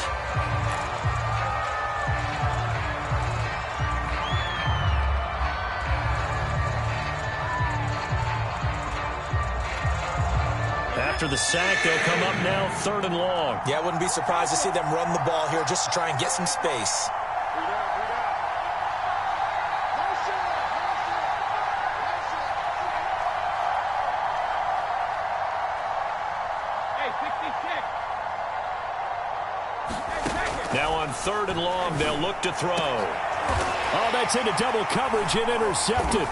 Speaker 1: After the sack, they'll come up now 3rd and long.
Speaker 2: Yeah, I wouldn't be surprised to see them run the ball here just to try and get some space.
Speaker 1: on 3rd and long. They'll look to throw. Oh, that's into double coverage and intercepted.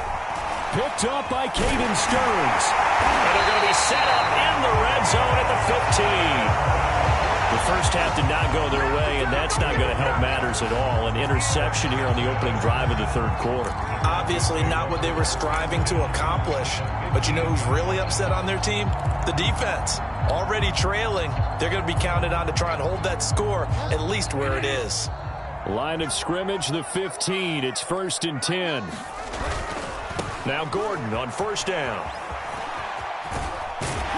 Speaker 1: Picked up by Caden Stearns. And they're going to be set up in the red zone at the 15. The first half did not go their way, and that's not going to help matters at all. An interception here on the opening drive of the 3rd quarter.
Speaker 2: Obviously not what they were striving to accomplish. But you know who's really upset on their team? The defense. Already trailing. They're going to be counted on to try and hold that score at least where it is.
Speaker 1: Line of scrimmage, the 15. It's 1st and 10. Now Gordon on 1st down.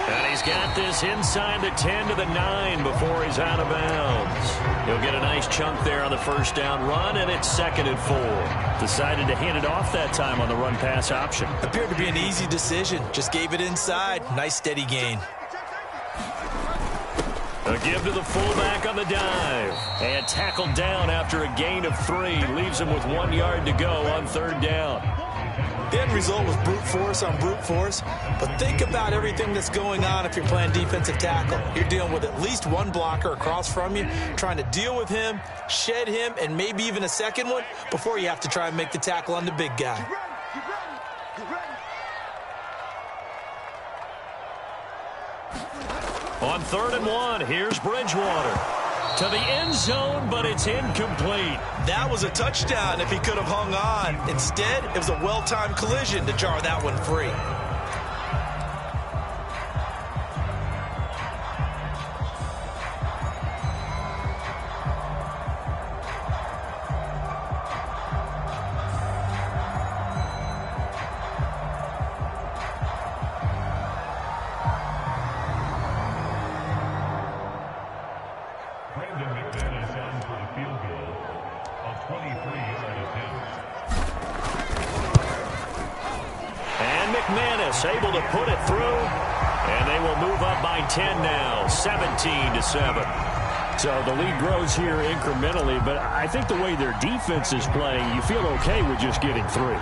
Speaker 1: And he's got this inside the 10 to the 9 before he's out of bounds. He'll get a nice chunk there on the 1st down run, and it's 2nd and 4. Decided to hand it off that time on the run-pass option.
Speaker 2: Appeared to be an easy decision. Just gave it inside. Nice steady gain.
Speaker 1: A give to the fullback on the dive. And tackled down after a gain of 3. Leaves him with 1 yard to go on 3rd down.
Speaker 2: The end result was brute force on brute force. But think about everything that's going on if you're playing defensive tackle. You're dealing with at least one blocker across from you, trying to deal with him, shed him, and maybe even a second one before you have to try and make the tackle on the big guy.
Speaker 1: On 3rd and 1, here's Bridgewater. To the end zone, but it's incomplete.
Speaker 2: That was a touchdown if he could have hung on. Instead, it was a well-timed collision to jar that one free.
Speaker 1: Able to put it through, and they will move up by 10 now, 17-7. So the lead grows here incrementally, but I think the way their defense is playing, you feel okay with just getting 3.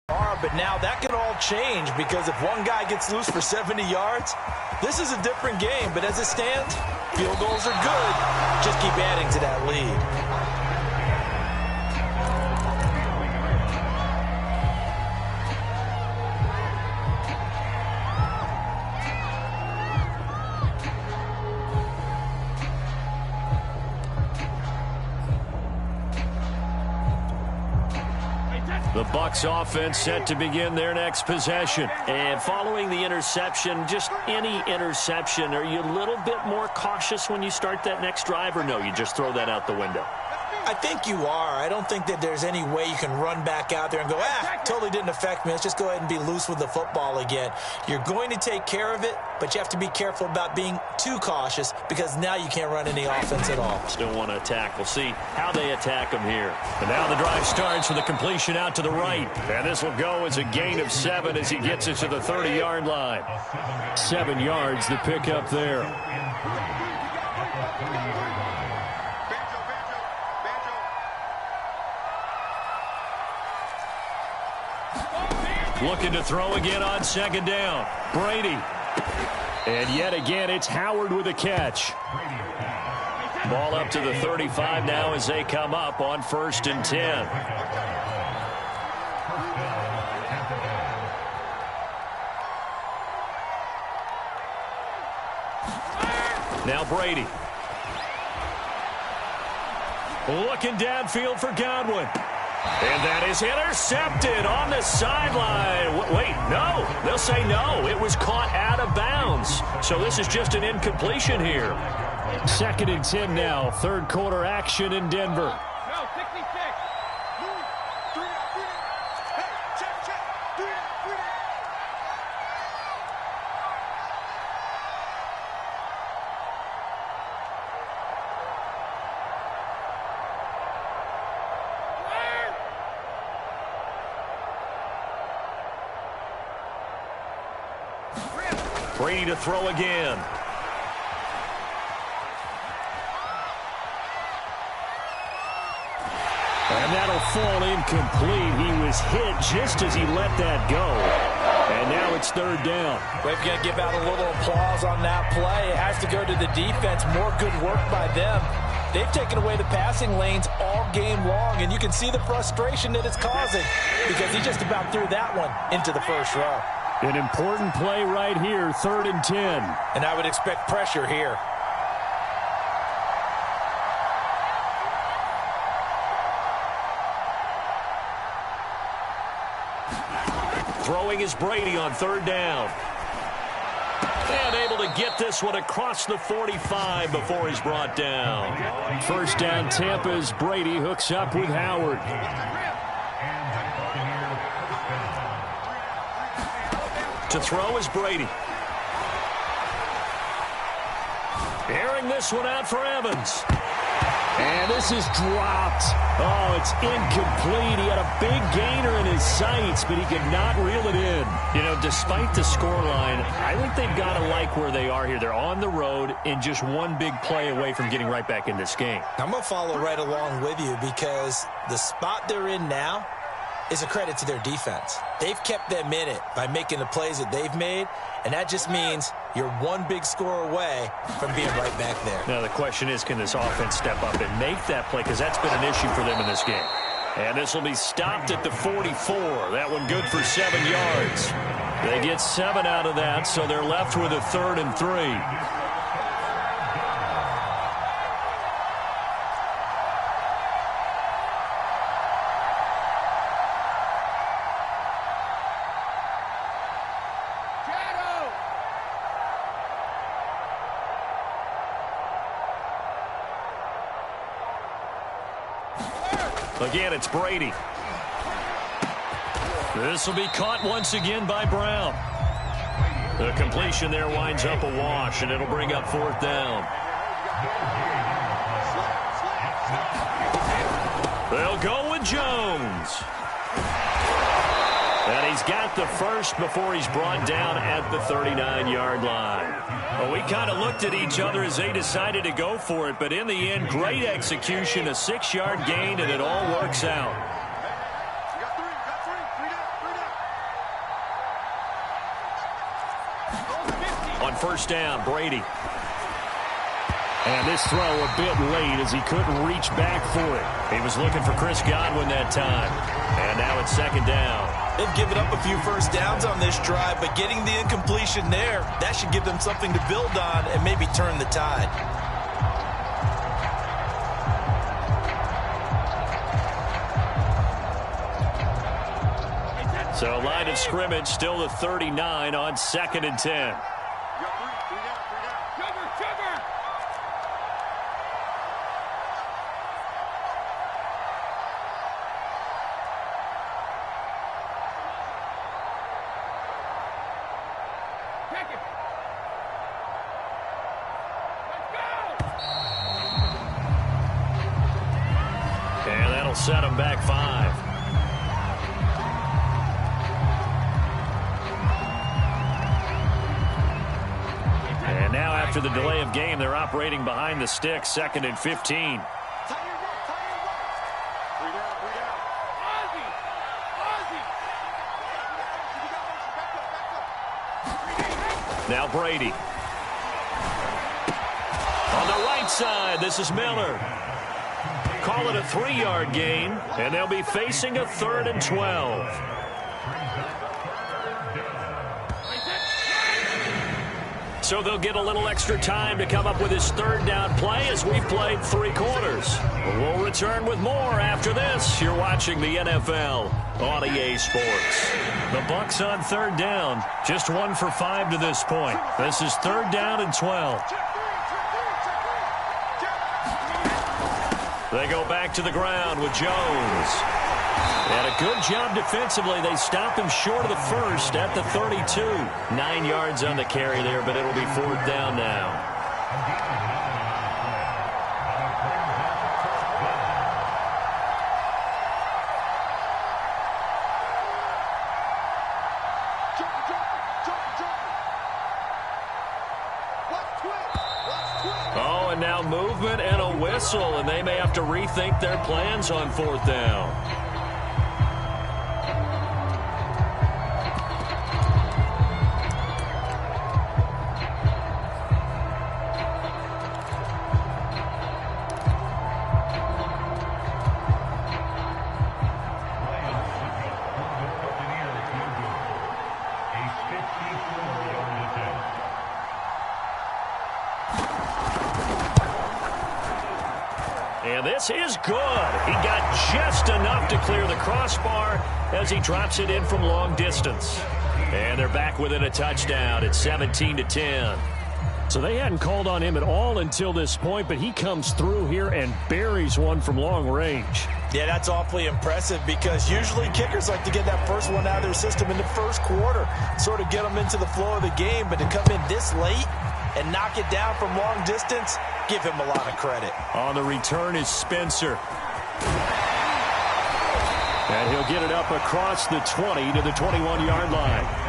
Speaker 2: But now that can all change because if one guy gets loose for 70 yards, this is a different game. But as it stands, field goals are good. Just keep adding to that lead.
Speaker 1: The Bucs offense set to begin their next possession. And following the interception, just any interception, are you a little bit more cautious when you start that next drive, or no, you just throw that out the window?
Speaker 2: I think you are. I don't think that there's any way you can run back out there and go, totally didn't affect me. Let's just go ahead and be loose with the football again. You're going to take care of it, but you have to be careful about being too cautious because now you can't run any offense at all.
Speaker 1: Still want to attack. We'll see how they attack them here. And now the drive starts with a completion out to the right. And this will go as a gain of 7 as he gets it to the 30-yard line. 7 yards, the pickup there. Looking to throw again on 2nd down. Brady. And yet again, it's Howard with a catch. Ball up to the 35 now as they come up on 1st and 10. Now Brady. Looking downfield for Godwin. And that is intercepted on the sideline. Wait, no. They'll say no. It was caught out of bounds. So this is just an incompletion here. 2nd and 10 now. 3rd quarter action in Denver. Brady to throw again. And that'll fall incomplete. He was hit just as he let that go. And now it's 3rd down.
Speaker 2: We're going to give out a little applause on that play. It has to go to the defense. More good work by them. They've taken away the passing lanes all game long, and you can see the frustration that it's causing because he just about threw that one into the first row.
Speaker 1: An important play right here, 3rd and 10.
Speaker 2: And I would expect pressure here.
Speaker 1: Throwing is Brady on 3rd down. And able to get this one across the 45 before he's brought down. 1st down, Tampa's Brady hooks up with Howard. To throw is Brady. Airing this one out for Evans. And this is dropped. Oh, it's incomplete. He had a big gainer in his sights, but he could not reel it in. You know, despite the scoreline, I think they've got to like where they are here. They're on the road and just one big play away from getting right back in this game.
Speaker 2: I'm going to follow right along with you because the spot they're in now is a credit to their defense. They've kept them in it by making the plays that they've made, and that just means you're one big score away from being right back there.
Speaker 1: Now, the question is, can this offense step up and make that play? Because that's been an issue for them in this game. And this will be stopped at the 44. That one good for 7 yards. They get 7 out of that, so they're left with a 3rd and 3. Again, it's Brady. This will be caught once again by Brown. The completion there winds up a wash, and it'll bring up 4th down. They'll go with Jones. And he's got the first before he's brought down at the 39-yard line. Well, we kind of looked at each other as they decided to go for it, but in the end, great execution, a 6-yard gain, and it all works out. On 1st down, Brady. And this throw a bit late as he couldn't reach back for it. He was looking for Chris Godwin that time. And now it's 2nd down.
Speaker 2: They've given up a few first downs on this drive, but getting the incompletion there, that should give them something to build on and maybe turn the tide.
Speaker 1: So line of scrimmage still the 39 on 2nd and 10. And that'll set them back 5. And now after the delay of game, they're operating behind the sticks, 2nd and 15. Now Brady. On the right side, this is Miller. Call it a 3-yard gain, and they'll be facing a 3rd and 12. So they'll get a little extra time to come up with his 3rd down play as we've played 3 quarters. We'll return with more after this. You're watching the NFL on EA Sports. The Bucs on 3rd down, just 1 for 5 to this point. This is 3rd down and 12. They go back to the ground with Jones. And a good job defensively. They stop him short of the first at the 32. 9 yards on the carry there, but it'll be 4th down now. Oh, and now movement and a whistle, and they may have to rethink their plans on 4th down. This is good. He got just enough to clear the crossbar as he drops it in from long distance. And they're back within a touchdown at 17-10. So they hadn't called on him at all until this point, but he comes through here and buries one from long range.
Speaker 2: Yeah, that's awfully impressive because usually kickers like to get that first one out of their system in the first quarter, sort of get them into the flow of the game, but to come in this late and knock it down from long distance, give him a lot of credit.
Speaker 1: On the return is Spencer. And he'll get it up across the 20 to the 21-yard line.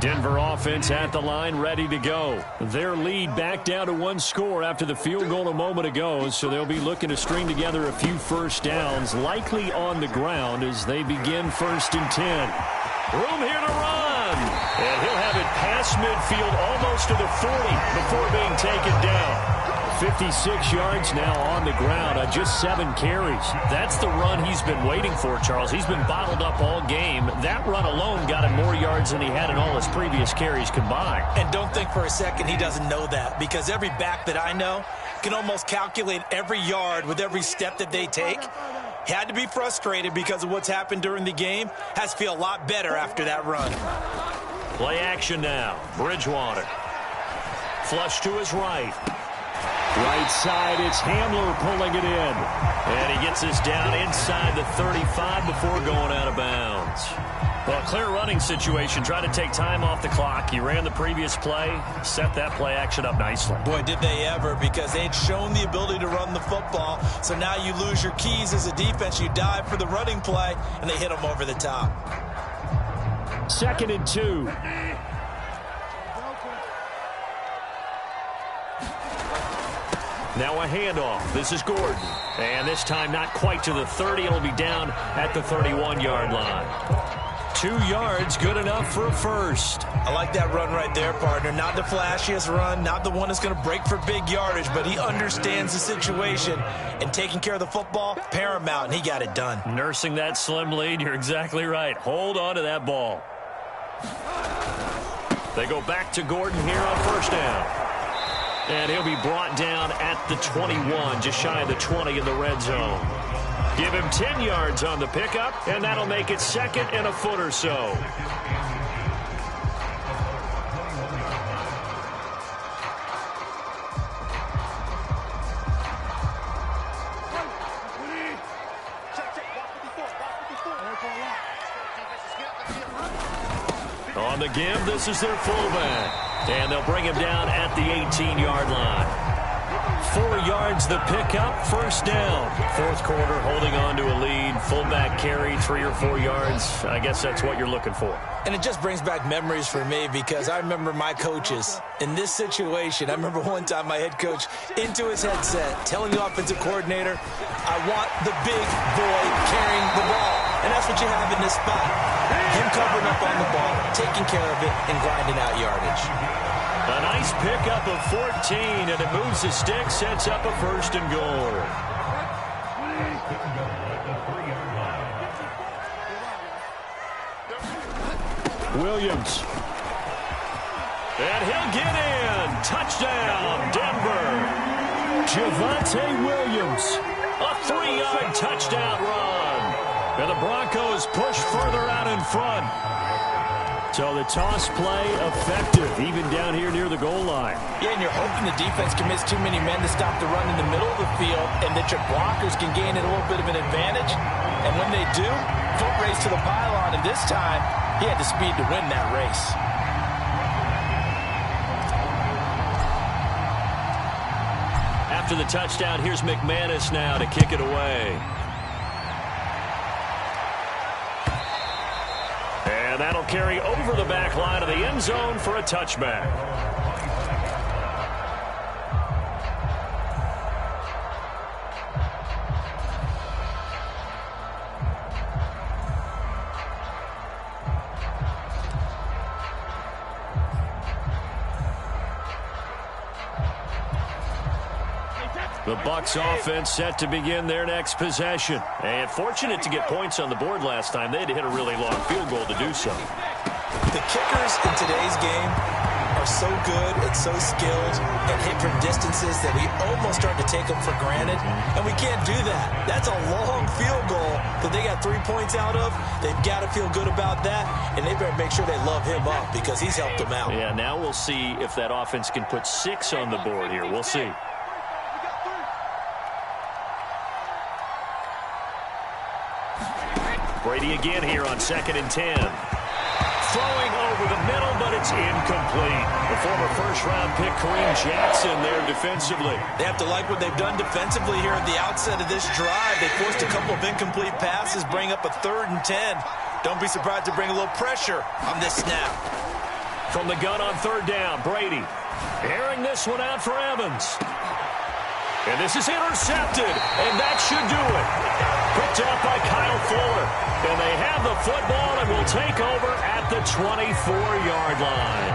Speaker 1: Denver offense at the line, ready to go. Their lead back down to one score after the field goal a moment ago, so they'll be looking to string together a few first downs, likely on the ground as they begin 1st and 10. Room here to run. And he'll have it past midfield almost to the 40 before being taken down. 56 yards now on the ground on just 7 carries. That's the run he's been waiting for, Charles. He's been bottled up all game. That run alone got him more yards than he had in all his previous carries combined.
Speaker 2: And don't think for a second he doesn't know that, because every back that I know can almost calculate every yard with every step that they take. Had to be frustrated because of what's happened during the game. Has to feel a lot better after that run.
Speaker 1: Play action now. Bridgewater. Flush to his right. Right side, it's Hamler pulling it in. And he gets this down inside the 35 before going out of bounds. Well, clear running situation. Try to take time off the clock. He ran the previous play, set that play action up nicely.
Speaker 2: Boy, did they ever, because they'd shown the ability to run the football. So now you lose your keys as a defense. You dive for the running play, and they hit them over the top.
Speaker 1: 2nd and 2. Now a handoff. This is Gordon. And this time not quite to the 30. It'll be down at the 31-yard line. 2 yards, good enough for a first.
Speaker 2: I like that run right there, partner. Not the flashiest run, not the one that's going to break for big yardage, but he understands the situation, and taking care of the football, paramount, and he got it done.
Speaker 1: Nursing that slim lead, you're exactly right. Hold on to that ball. They go back to Gordon here on 1st down. And he'll be brought down at the 21, just shy of the 20 in the red zone. Give him 10 yards on the pickup, and that'll make it 2nd and a foot or so. On the give, this is their fullback. And they'll bring him down at the 18-yard line. 4 yards the pickup, 1st down. 4th quarter, holding on to a lead. Fullback carry, 3 or 4 yards. I guess that's what you're looking for.
Speaker 2: And it just brings back memories for me, because I remember my coaches in this situation. I remember one time my head coach into his headset telling the offensive coordinator, I want the big boy carrying the ball. And that's what you have in this spot. Him covering up on the ball, taking care of it, and grinding out yardage.
Speaker 1: A nice pickup of 14, and it moves the stick, sets up a 1st and goal. Williams. And he'll get in. Touchdown, Denver. Javonte Williams. A 3-yard touchdown run. And the Broncos push further out in front. So the toss play effective, even down here near the goal line.
Speaker 2: Yeah, and you're hoping the defense commits too many men to stop the run in the middle of the field, and that your blockers can gain a little bit of an advantage. And when they do, foot race to the pylon, and this time, he had the speed to win that race.
Speaker 1: After the touchdown, here's McManus now to kick it away. And that'll carry over the back line of the end zone for a touchback. The Bucs offense set to begin their next possession. And fortunate to get points on the board last time. They had to hit a really long field goal to do so.
Speaker 2: The kickers in today's game are so good and so skilled and hit from distances that we almost start to take them for granted, and we can't do that. That's a long field goal that they got 3 points out of. They've got to feel good about that, and they better make sure they love him up because he's helped them out.
Speaker 1: Yeah, now we'll see if that offense can put 6 on the board here. We'll see. Brady again here on 2nd and 10. Throwing over the middle, but it's incomplete. The former first-round pick, Kareem Jackson, there defensively.
Speaker 2: They have to like what they've done defensively here at the outset of this drive. They forced a couple of incomplete passes, bring up a 3rd and 10. Don't be surprised to bring a little pressure on this snap.
Speaker 1: From the gun on 3rd down, Brady airing this one out for Evans. And this is intercepted, and that should do it. Picked up by Kyle Fuller. And they have the football and will take over at the 24-yard line.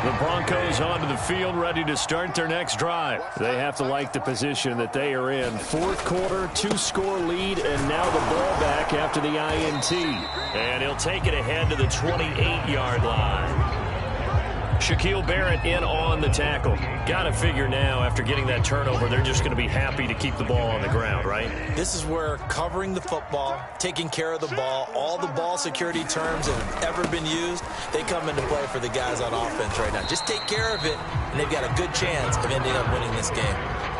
Speaker 1: The Broncos onto the field, ready to start their next drive. They have to like the position that they are in. 4th quarter, 2-score lead, and now the ball back after the INT. And he'll take it ahead to the 28-yard line. Shaquille Barrett in on the tackle. Got to figure now, after getting that turnover, they're just going to be happy to keep the ball on the ground, right?
Speaker 2: This is where covering the football, taking care of the ball, all the ball security terms that have ever been used, they come into play for the guys on offense right now. Just take care of it, and they've got a good chance of ending up winning this game.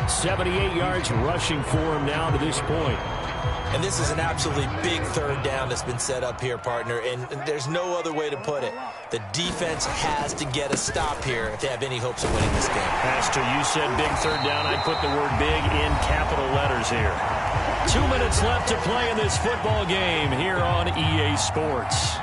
Speaker 1: 78 yards rushing for him now to this point.
Speaker 2: And this is an absolutely big 3rd down that's been set up here, partner, and there's no other way to put it. The defense has to get a stop here if they have any hopes of winning this game.
Speaker 1: Pastor, you said big 3rd down. I'd put the word big in capital letters here. 2 minutes left to play in this football game here on EA Sports.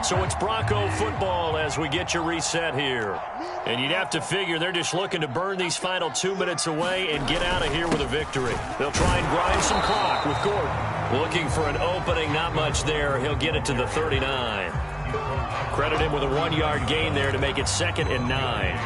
Speaker 1: So it's Bronco football as we get you reset here. And you'd have to figure they're just looking to burn these final 2 minutes away and get out of here with a victory. They'll try and grind some clock with Gordon. Looking for an opening, not much there. He'll get it to the 39. Credit him with a 1-yard gain there to make it 2nd and 9.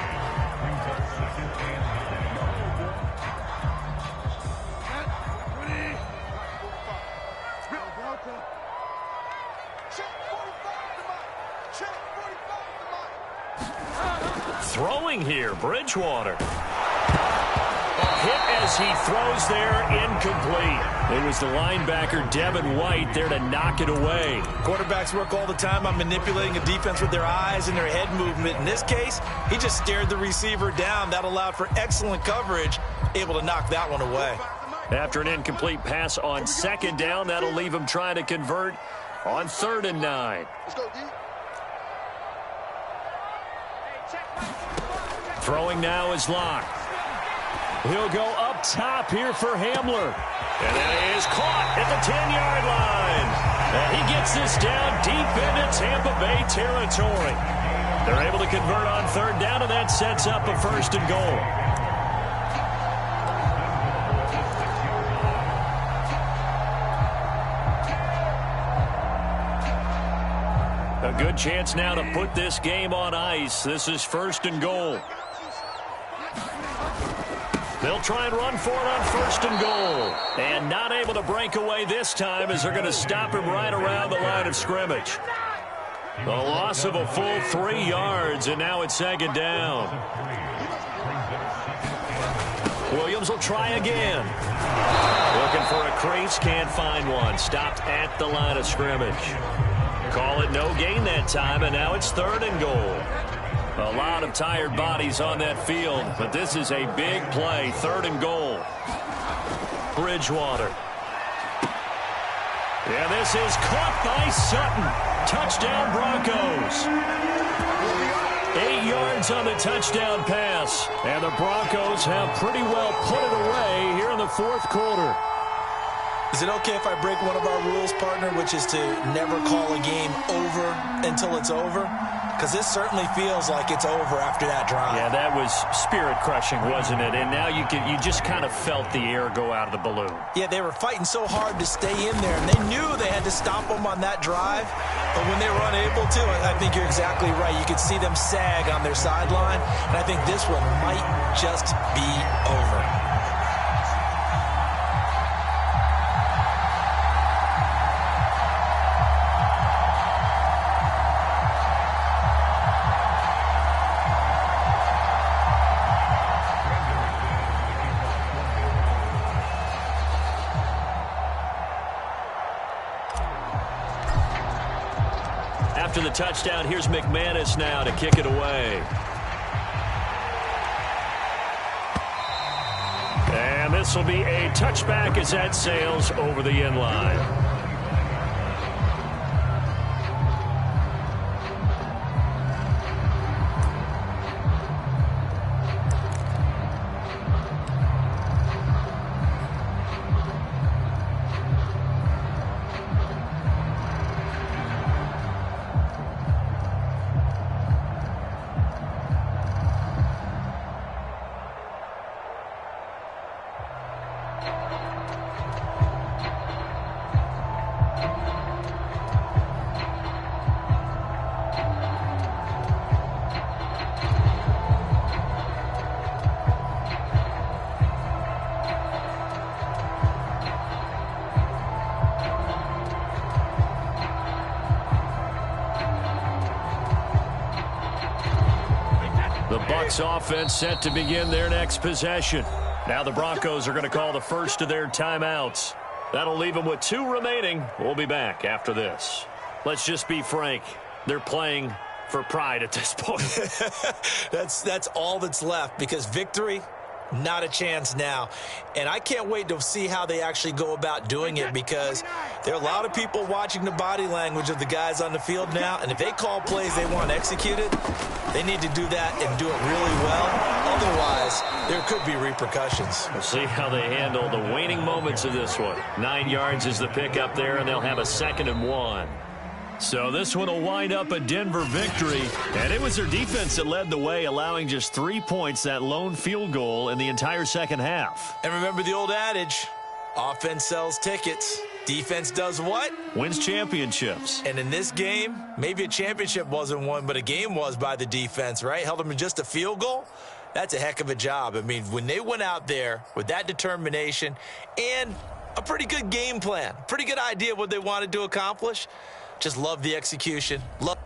Speaker 1: Throwing here, Bridgewater. Hit as he throws there, incomplete. It was the linebacker, Devin White, there to knock it away.
Speaker 2: Quarterbacks work all the time on manipulating a defense with their eyes and their head movement. In this case, he just stared the receiver down. That allowed for excellent coverage, able to knock that one away.
Speaker 1: After an incomplete pass on 2nd down, that'll leave him trying to convert on 3rd and 9.
Speaker 3: Let's go, D.
Speaker 1: Throwing now is Locke. He'll go up top here for Hamler. And that is caught at the 10-yard line. And he gets this down deep into Tampa Bay territory. They're able to convert on 3rd down, and that sets up a 1st and goal. A good chance now to put this game on ice. This is 1st and goal. They'll try and run for it on 1st and goal. And not able to break away this time as they're going to stop him right around the line of scrimmage. A loss of a full 3 yards, and now it's 2nd down. Williams will try again. Looking for a crease, can't find one. Stopped at the line of scrimmage. Call it no gain that time, and now it's 3rd and goal. A lot of tired bodies on that field, but this is a big play. 3rd and goal. Bridgewater. And this is caught by Sutton. Touchdown Broncos. 8 yards on the touchdown pass. And the Broncos have pretty well put it away here in the 4th quarter.
Speaker 2: Is it okay if I break one of our rules, partner, which is to never call a game over until it's over? because this certainly feels like it's over after that drive.
Speaker 1: Yeah, that was spirit-crushing, wasn't it? And now you just kind of felt the air go out of the balloon.
Speaker 2: Yeah, they were fighting so hard to stay in there, and they knew they had to stop them on that drive. But when they were unable to, I think you're exactly right. You could see them sag on their sideline, and I think this one might just be over.
Speaker 1: After the touchdown, here's McManus now to kick it away. And this will be a touchback as that sails over the end line. The Bucs offense set to begin their next possession. Now the Broncos are going to call the first of their timeouts. That'll leave them with 2 remaining. We'll be back after this. Let's just be frank. They're playing for pride at this point.
Speaker 2: That's all that's left, because victory, not a chance now. And I can't wait to see how they actually go about doing it, because there are a lot of people watching the body language of the guys on the field now, and if they call plays they want executed, they need to do that and do it really well. Otherwise, there could be repercussions.
Speaker 1: We'll see how they handle the waning moments of this one. 9 yards is the pickup there, and they'll have a 2nd and 1. So this one will wind up a Denver victory, and it was their defense that led the way, allowing just 3 points, that lone field goal in the entire second half.
Speaker 2: And remember the old adage, offense sells tickets. Defense does what?
Speaker 1: Wins championships.
Speaker 2: And in this game, maybe a championship wasn't won, but a game was by the defense, right? Held them to just a field goal. That's a heck of a job. I mean, when they went out there with that determination and a pretty good game plan, pretty good idea what they wanted to accomplish, just love the execution. Love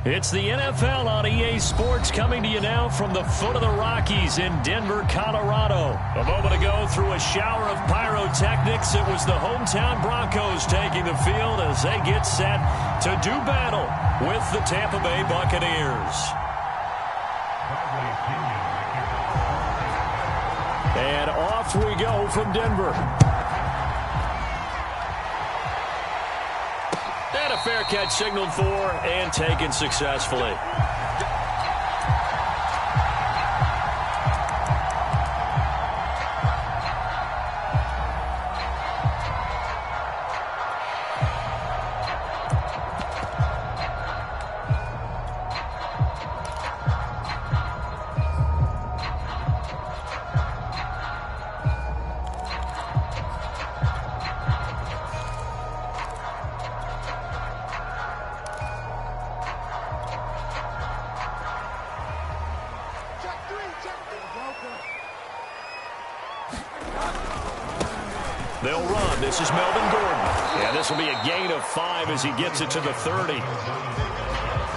Speaker 1: It's the NFL on EA Sports coming to you now from the foot of the Rockies in Denver, Colorado. A moment ago, through a shower of pyrotechnics, it was the hometown Broncos taking the field as they get set to do battle with the Tampa Bay Buccaneers. And off we go from Denver. And a fair catch signaled for and taken successfully. They'll run. This is Melvin Gordon. And this will be a gain of 5 as he gets it to the 30.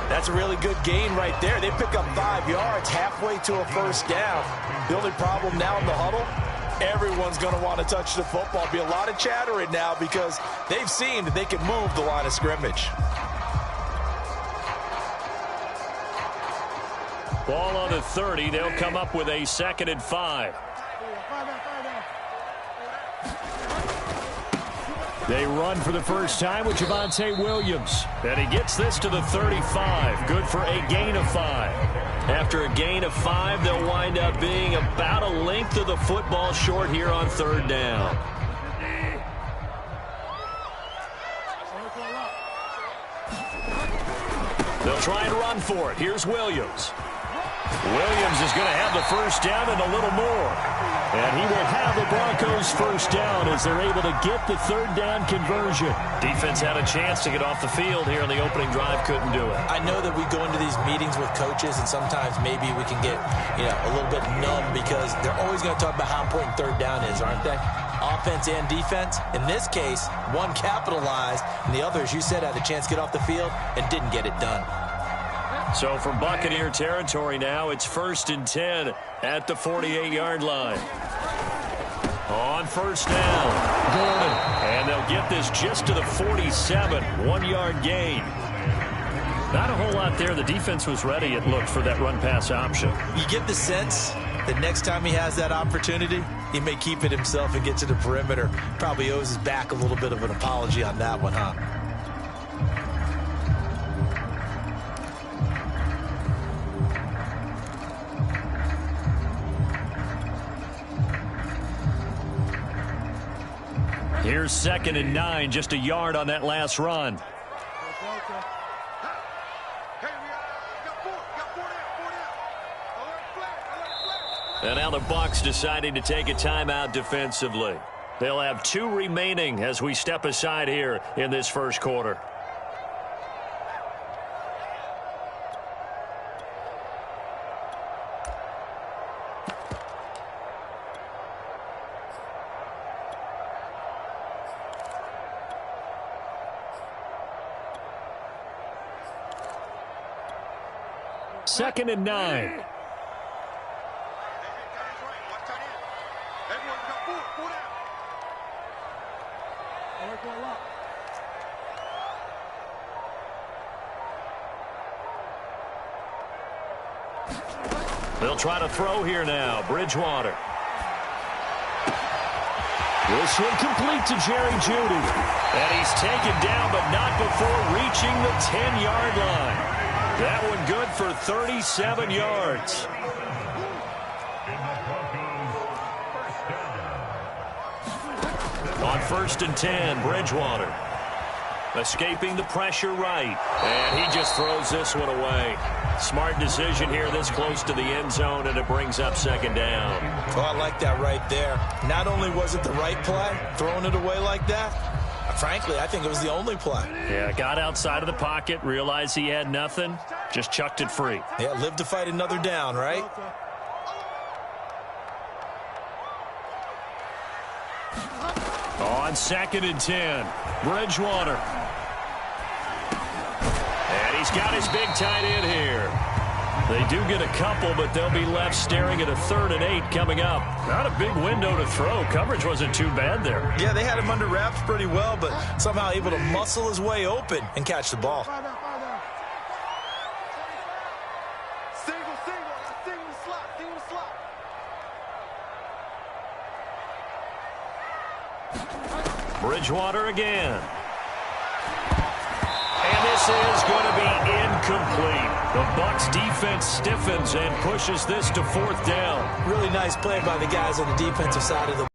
Speaker 2: That's a really good gain right there. They pick up 5 yards halfway to a first down. The only problem now in the huddle, everyone's going to want to touch the football. Be a lot of chattering now because they've seen that they can move the line of scrimmage.
Speaker 1: Ball on the 30. They'll come up with a 2nd and 5. They run for the first time with Javonte Williams. And he gets this to the 35. Good for a gain of 5. After a gain of 5, they'll wind up being about a length of the football short here on 3rd down. They'll try and run for it. Here's Williams. Williams is going to have the first down and a little more. And he will have the Broncos first down as they're able to get the 3rd down conversion. Defense had a chance to get off the field here in the opening drive, couldn't do it.
Speaker 2: I know that we go into these meetings with coaches and sometimes maybe we can get, a little bit numb because they're always going to talk about how important 3rd down is, aren't they? Offense and defense. In this case, one capitalized and the other, as you said, had a chance to get off the field and didn't get it done.
Speaker 1: So from Buccaneer territory now, it's 1st and 10 at the 48-yard line. On 1st down, Gordon. And they'll get this just to the 47, 1-yard gain. Not a whole lot there. The defense was ready, it looked, for that run-pass option.
Speaker 2: You get the sense that next time he has that opportunity, he may keep it himself and get to the perimeter. Probably owes his back a little bit of an apology on that one, huh?
Speaker 1: Here's 2nd and 9, just a yard on that last run. And now the Bucs deciding to take a timeout defensively. They'll have 2 remaining as we step aside here in this first quarter. Second and 9. They'll try to throw here now. Bridgewater. This one complete to Jerry Jeudy. And he's taken down, but not before reaching the 10-yard line. That one good for 37 yards. On 1st and 10, Bridgewater. Escaping the pressure right. And he just throws this one away. Smart decision here this close to the end zone, and it brings up 2nd down.
Speaker 2: Oh, I like that right there. Not only was it the right play, throwing it away like that, frankly, I think it was the only play.
Speaker 1: Yeah, got outside of the pocket, realized he had nothing, just chucked it free.
Speaker 2: Yeah, live to fight another down, right?
Speaker 1: On 2nd and 10, Bridgewater. And And he's got his big tight end here. They do get a couple, but they'll be left staring at a 3rd and 8 coming up. Not a big window to throw. Coverage wasn't too bad there.
Speaker 2: Yeah, they had him under wraps pretty well, but somehow able to muscle his way open and catch the ball.
Speaker 3: Single slot.
Speaker 1: Bridgewater again. And this is going to be incomplete. The Bucs defense stiffens and pushes this to 4th down.
Speaker 2: Really nice play by the guys on the defensive side of the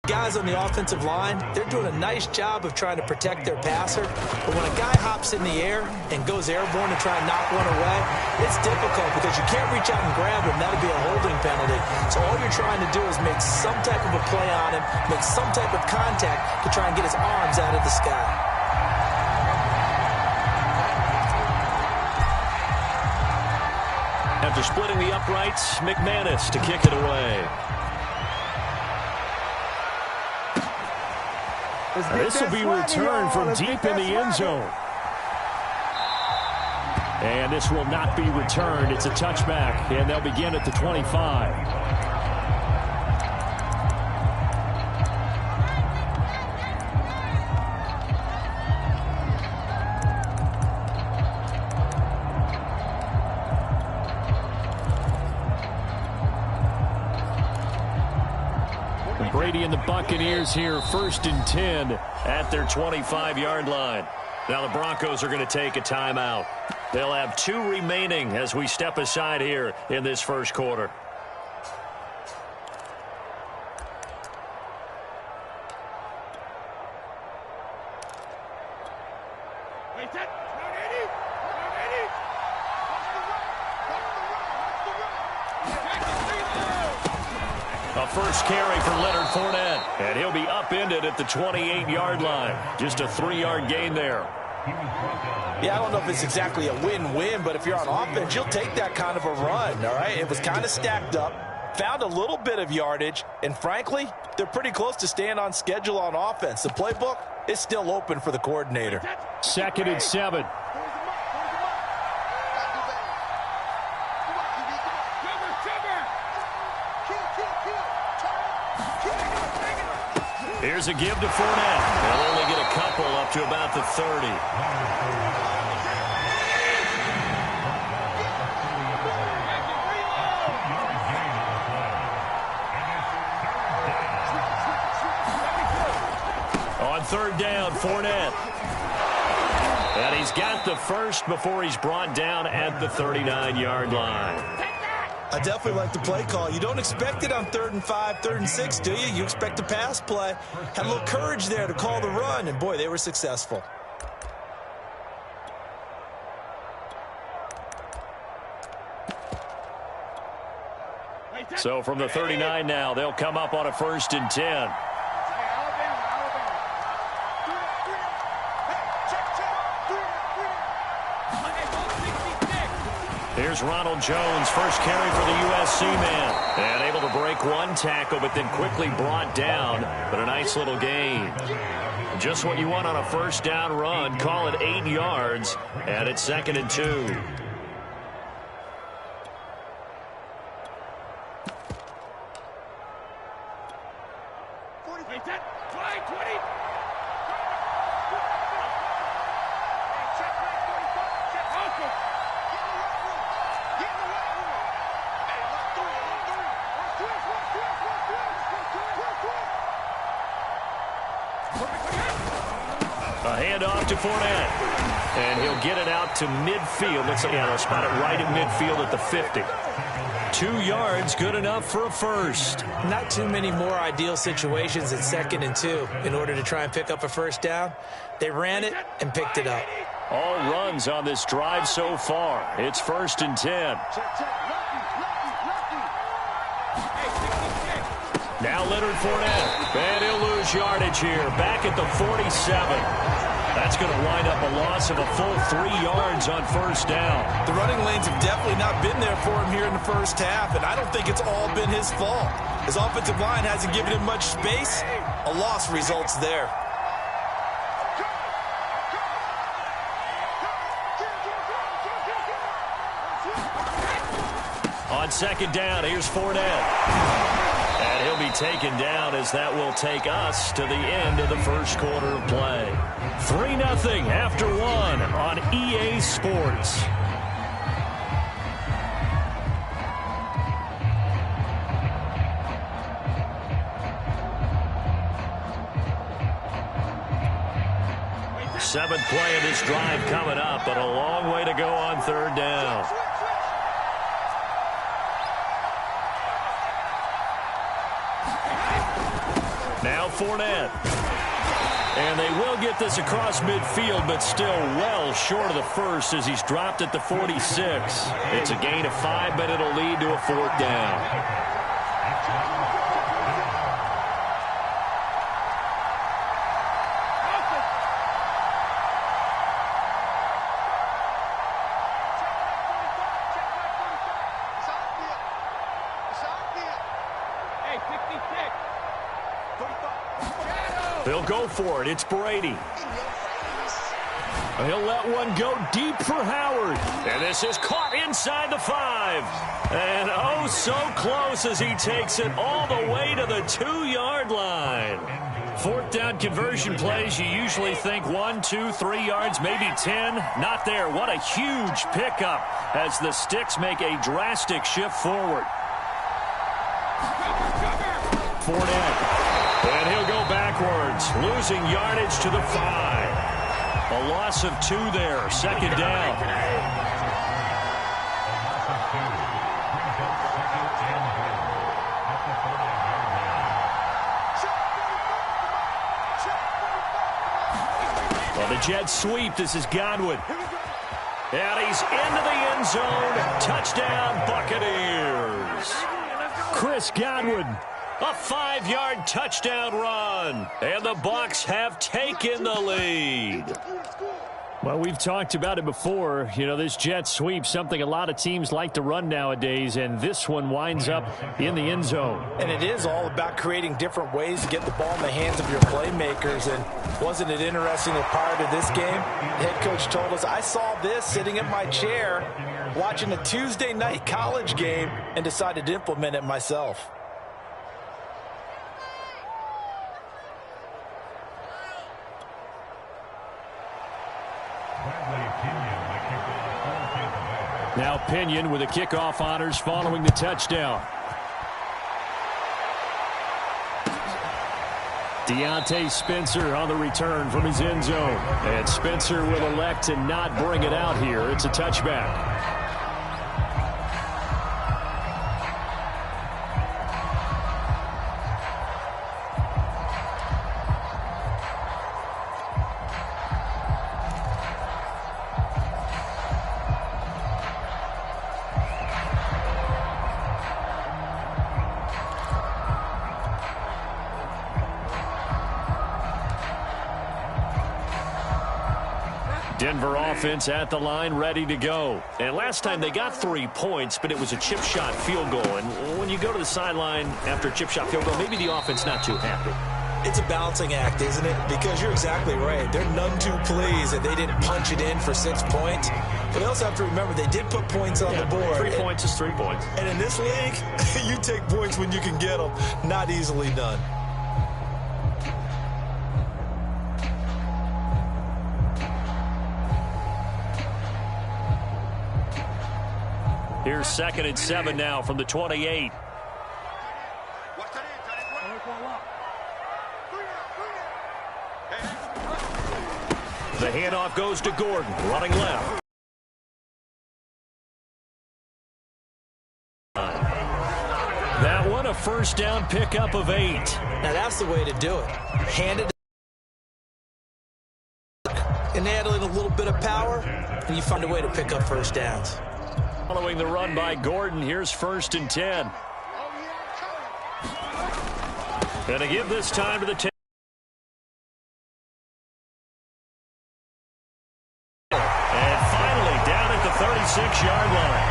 Speaker 2: guys on the offensive line. They're doing a nice job of trying to protect their passer. But when a guy hops in the air and goes airborne to try and knock one away, it's difficult because you can't reach out and grab him. That'll be a holding penalty. So all you're trying to do is make some type of a play on him, make some type of contact to try and get his arms out of the sky.
Speaker 1: After splitting the uprights, McManus to kick it away. This will be returned from deep in the end zone. And this will not be returned. It's a touchback, and they'll begin at the 25. Brady and the Buccaneers here, 1st and 10 at their 25-yard line. Now the Broncos are going to take a timeout. They'll have 2 remaining as we step aside here in this first quarter. A first carry for Leonard Fournette, and he'll be upended at the 28-yard line. Just a 3-yard gain there.
Speaker 2: Yeah, I don't know if it's exactly a win-win, but if you're on offense, you'll take that kind of a run, all right? It was kind of stacked up, found a little bit of yardage, and frankly, they're pretty close to staying on schedule on offense. The playbook is still open for the coordinator.
Speaker 1: 2nd and 7. Here's a give to Fournette. They'll only get a couple up to about the 30. On 3rd down, Fournette. And he's got the first before he's brought down at the 39-yard line.
Speaker 2: I definitely like the play call. You don't expect it on 3rd and 5, 3rd and 6, do you? You expect a pass play. Had a little courage there to call the run, and boy, they were successful.
Speaker 1: So from the 39 now, they'll come up on a 1st and 10. Here's Ronald Jones, first carry for the USC man. And able to break one tackle, but then quickly brought down. But a nice little gain. Just what you want on a 1st down run. Call it 8 yards. And it's 2nd and 2. A handoff to Fournette. And he'll get it out to midfield. Looks like they'll spot it right at midfield at the 50. 2 yards, good enough for a first.
Speaker 2: Not too many more ideal situations at 2nd and 2 in order to try and pick up a 1st down. They ran it and picked it up.
Speaker 1: All runs on this drive so far. It's 1st and 10. Now Leonard Fournette. And he'll lose yardage here. Back at the 47. That's going to wind up a loss of a full 3 yards on 1st down.
Speaker 2: The running lanes have definitely not been there for him here in the 1st half, and I don't think it's all been his fault. His offensive line hasn't given him much space. A loss results there.
Speaker 1: On second down, here's Fournette. And he'll be taken down as that will take us to the end of the first quarter of play. 3-0 after 1 on EA Sports. Seventh play of this drive coming up, but a long way to go on third down. Now Fournette. And they will get this across midfield, but still well short of the first as he's dropped at the 46. It's a gain of 5, but it'll lead to a fourth down. They'll go for it. It's Brady. He'll let one go deep for Howard. And this is caught inside the 5. And oh, so close as he takes it all the way to the 2-yard line. Fourth down conversion plays, you usually think 1, 2, 3 yards, maybe 10. Not there. What a huge pickup as the Sticks make a drastic shift forward. Fournette. And he'll go backwards, losing yardage to the 5. A loss of 2 there, second down. Well, the jet sweep, this is Godwin. And he's into the end zone. Touchdown, Buccaneers. Chris Godwin. A 5-yard touchdown run. And the Bucs have taken the lead. Well, we've talked about it before. You know, this jet sweep, something a lot of teams like to run nowadays, and this one winds up in the end zone.
Speaker 2: And it is all about creating different ways to get the ball in the hands of your playmakers. And wasn't it interesting that prior to this game, the head coach told us, I saw this sitting in my chair watching a Tuesday night college game and decided to implement it myself.
Speaker 1: Now Pinion with the kickoff honors following the touchdown. Deontay Spencer on the return from his end zone. And Spencer will elect to not bring it out here. It's a touchback. Denver offense at the line, ready to go. And last time they got 3 points, but it was a chip shot field goal. And when you go to the sideline after a chip shot field goal, maybe the offense not too happy.
Speaker 2: It's a balancing act, isn't it? Because you're exactly right. They're none too pleased that they didn't punch it in for 6 points. But they also have to remember they did put points on the board.
Speaker 1: 3 points is 3 points.
Speaker 2: And in this league, you take points when you can get them. Not easily done.
Speaker 1: Here's 2nd and 7 now from the 28. The handoff goes to Gordon, running left. That one a first down pickup of 8.
Speaker 2: Now that's the way to do it. Hand it and add in a little bit of power, and you find a way to pick up first downs.
Speaker 1: Following the run by Gordon, here's 1st and 10. Going to give this time to the 10. And finally down at the 36-yard line.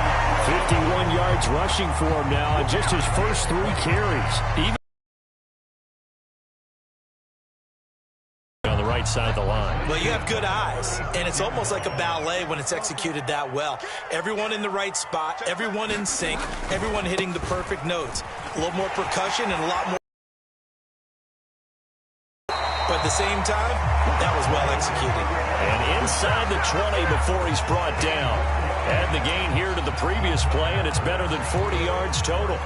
Speaker 1: 51 yards rushing for him now on just his first 3 carries. Even on the right side of the line.
Speaker 2: Well, you have good eyes, and it's almost like a ballet when it's executed that well. Everyone in the right spot, everyone in sync, everyone hitting the perfect notes. A little more percussion and a lot more. But at the same time, that was well executed.
Speaker 1: And inside the 20 before he's brought down. Add the gain here to the previous play, and it's better than 40 yards total.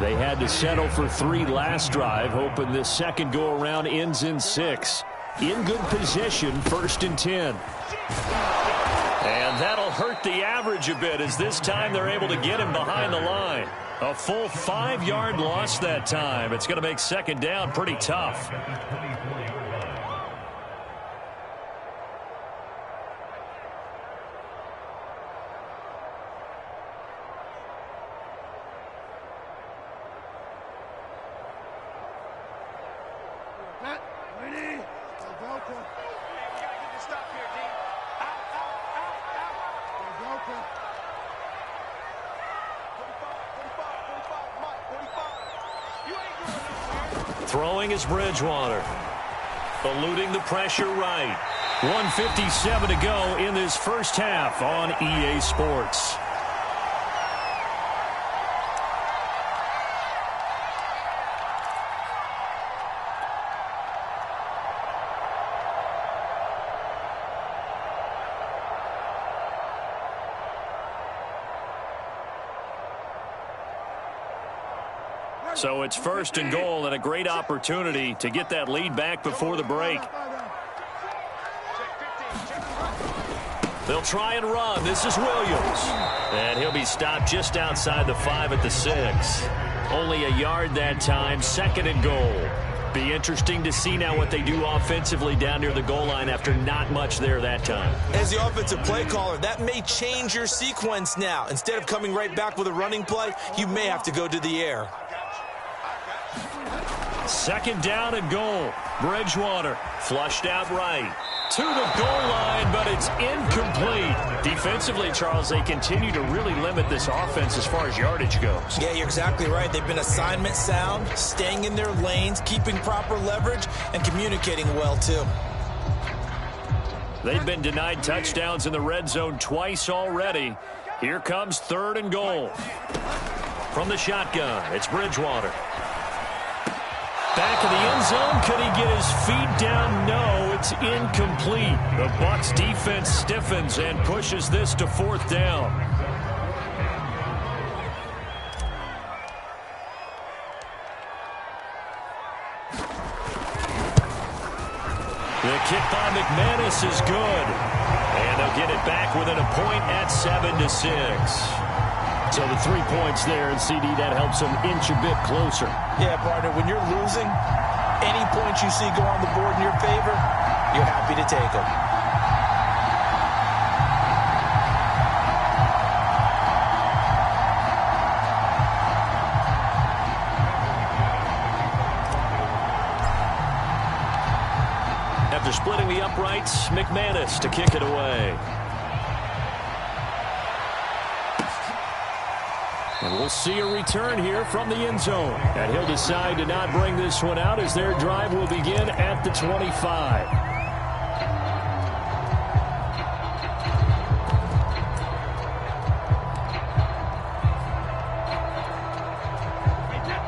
Speaker 1: They had to settle for 3 last drive, hoping this second go-around ends in 6. In good position, 1st and 10. And that'll hurt the average a bit, as this time they're able to get him behind the line. A full 5-yard loss that time. It's going to make second down pretty tough. Throwing is Bridgewater. Eluding the pressure right. 1:57 to go in this first half on EA Sports. So it's 1st and goal, and a great opportunity to get that lead back before the break. They'll try and run. This is Williams. And he'll be stopped just outside the 5 at the 6. Only a yard that time, 2nd and goal. Be interesting to see now what they do offensively down near the goal line after not much there that time.
Speaker 2: As the offensive play caller, that may change your sequence now. Instead of coming right back with a running play, you may have to go to the air.
Speaker 1: 2nd down and goal. Bridgewater flushed out right to the goal line, but it's incomplete. Defensively, Charles, they continue to really limit this offense as far as yardage goes.
Speaker 2: Yeah, you're exactly right. They've been assignment sound, staying in their lanes, keeping proper leverage, and communicating well, too.
Speaker 1: They've been denied touchdowns in the red zone twice already. Here comes 3rd and goal. From the shotgun, it's Bridgewater. Back in the end zone. Could he get his feet down? No, it's incomplete. The Bucs defense stiffens and pushes this to 4th down. The kick by McManus is good. And they'll get it back within a point at 7-6. So the 3 points there, and CD, that helps them inch a bit closer.
Speaker 2: Yeah, partner, when you're losing, any points you see go on the board in your favor, you're happy to take them.
Speaker 1: After splitting the uprights, McManus to kick it away. And we'll see a return here from the end zone. And he'll decide to not bring this one out as their drive will begin at the 25.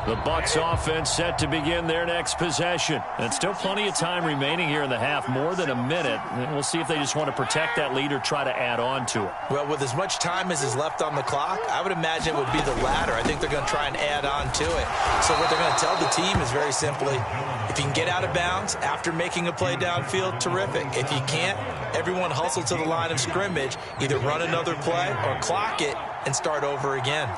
Speaker 1: The Bucs offense set to begin their next possession. And still plenty of time remaining here in the half, more than a minute. And we'll see if they just want to protect that lead or try to add on to it.
Speaker 2: Well, with as much time as is left on the clock, I would imagine it would be the latter. I think they're going to try and add on to it. So what they're going to tell the team is very simply, if you can get out of bounds after making a play downfield, terrific. If you can't, everyone hustle to the line of scrimmage, either run another play or clock it and start over again.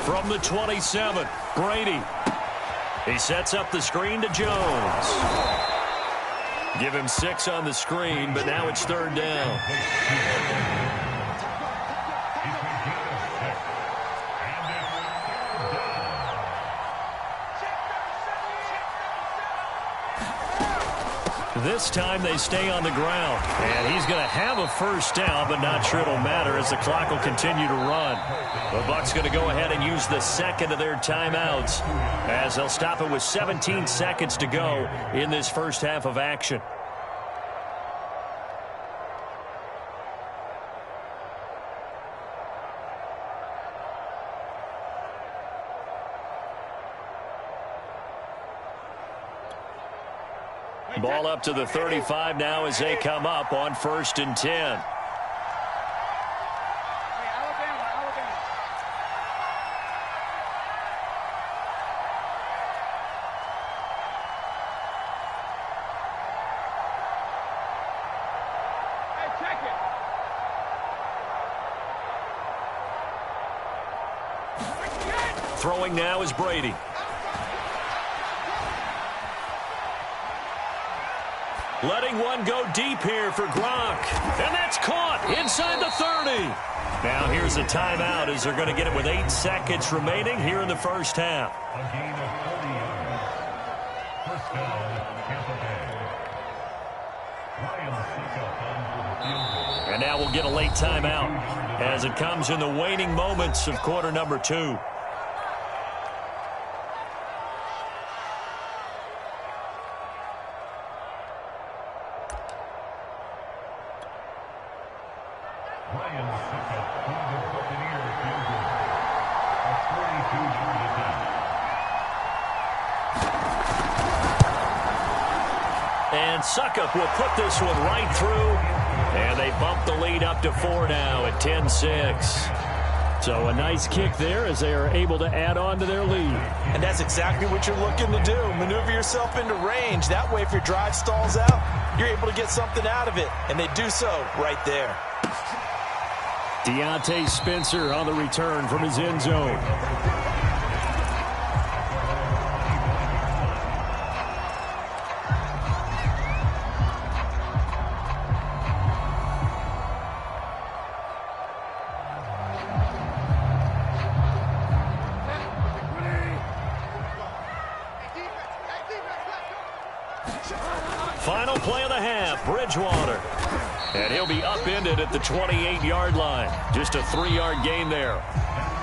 Speaker 1: From the 27, Brady. He sets up the screen to Jones. Give him 6 on the screen, but now it's 3rd down. This time they stay on the ground. And he's going to have a first down, but not sure it'll matter as the clock will continue to run. The Bucs going to go ahead and use the second of their timeouts as they'll stop it with 17 seconds to go in this first half of action. Ball up to the 35 now as they come up on 1st and 10. Throwing now is Brady. Letting one go deep here for Gronk. And that's caught inside the 30. Now here's a timeout as they're going to get it with 8 seconds remaining here in the first half.
Speaker 4: A gain of 40 yards. First down, Tampa Bay. Ryan Suckup on for the field goal.
Speaker 1: And now we'll get a late timeout as it comes in the waning moments of quarter number 2.
Speaker 4: Ryan Suckup on the Buccaneer field goal. A 42-yard attempt.
Speaker 1: And Suckup will put this one right through. And they bump the lead up to 4 now at 10-6. So a nice kick there as they are able to add on to their lead.
Speaker 2: And that's exactly what you're looking to do. Maneuver yourself into range. That way, if your drive stalls out, you're able to get something out of it. And they do so right there.
Speaker 1: Deontay Spencer on the return from his end zone. Final play of the half, Bridgewater. And he'll be upended at the 28-yard line. Just a 3-yard gain there.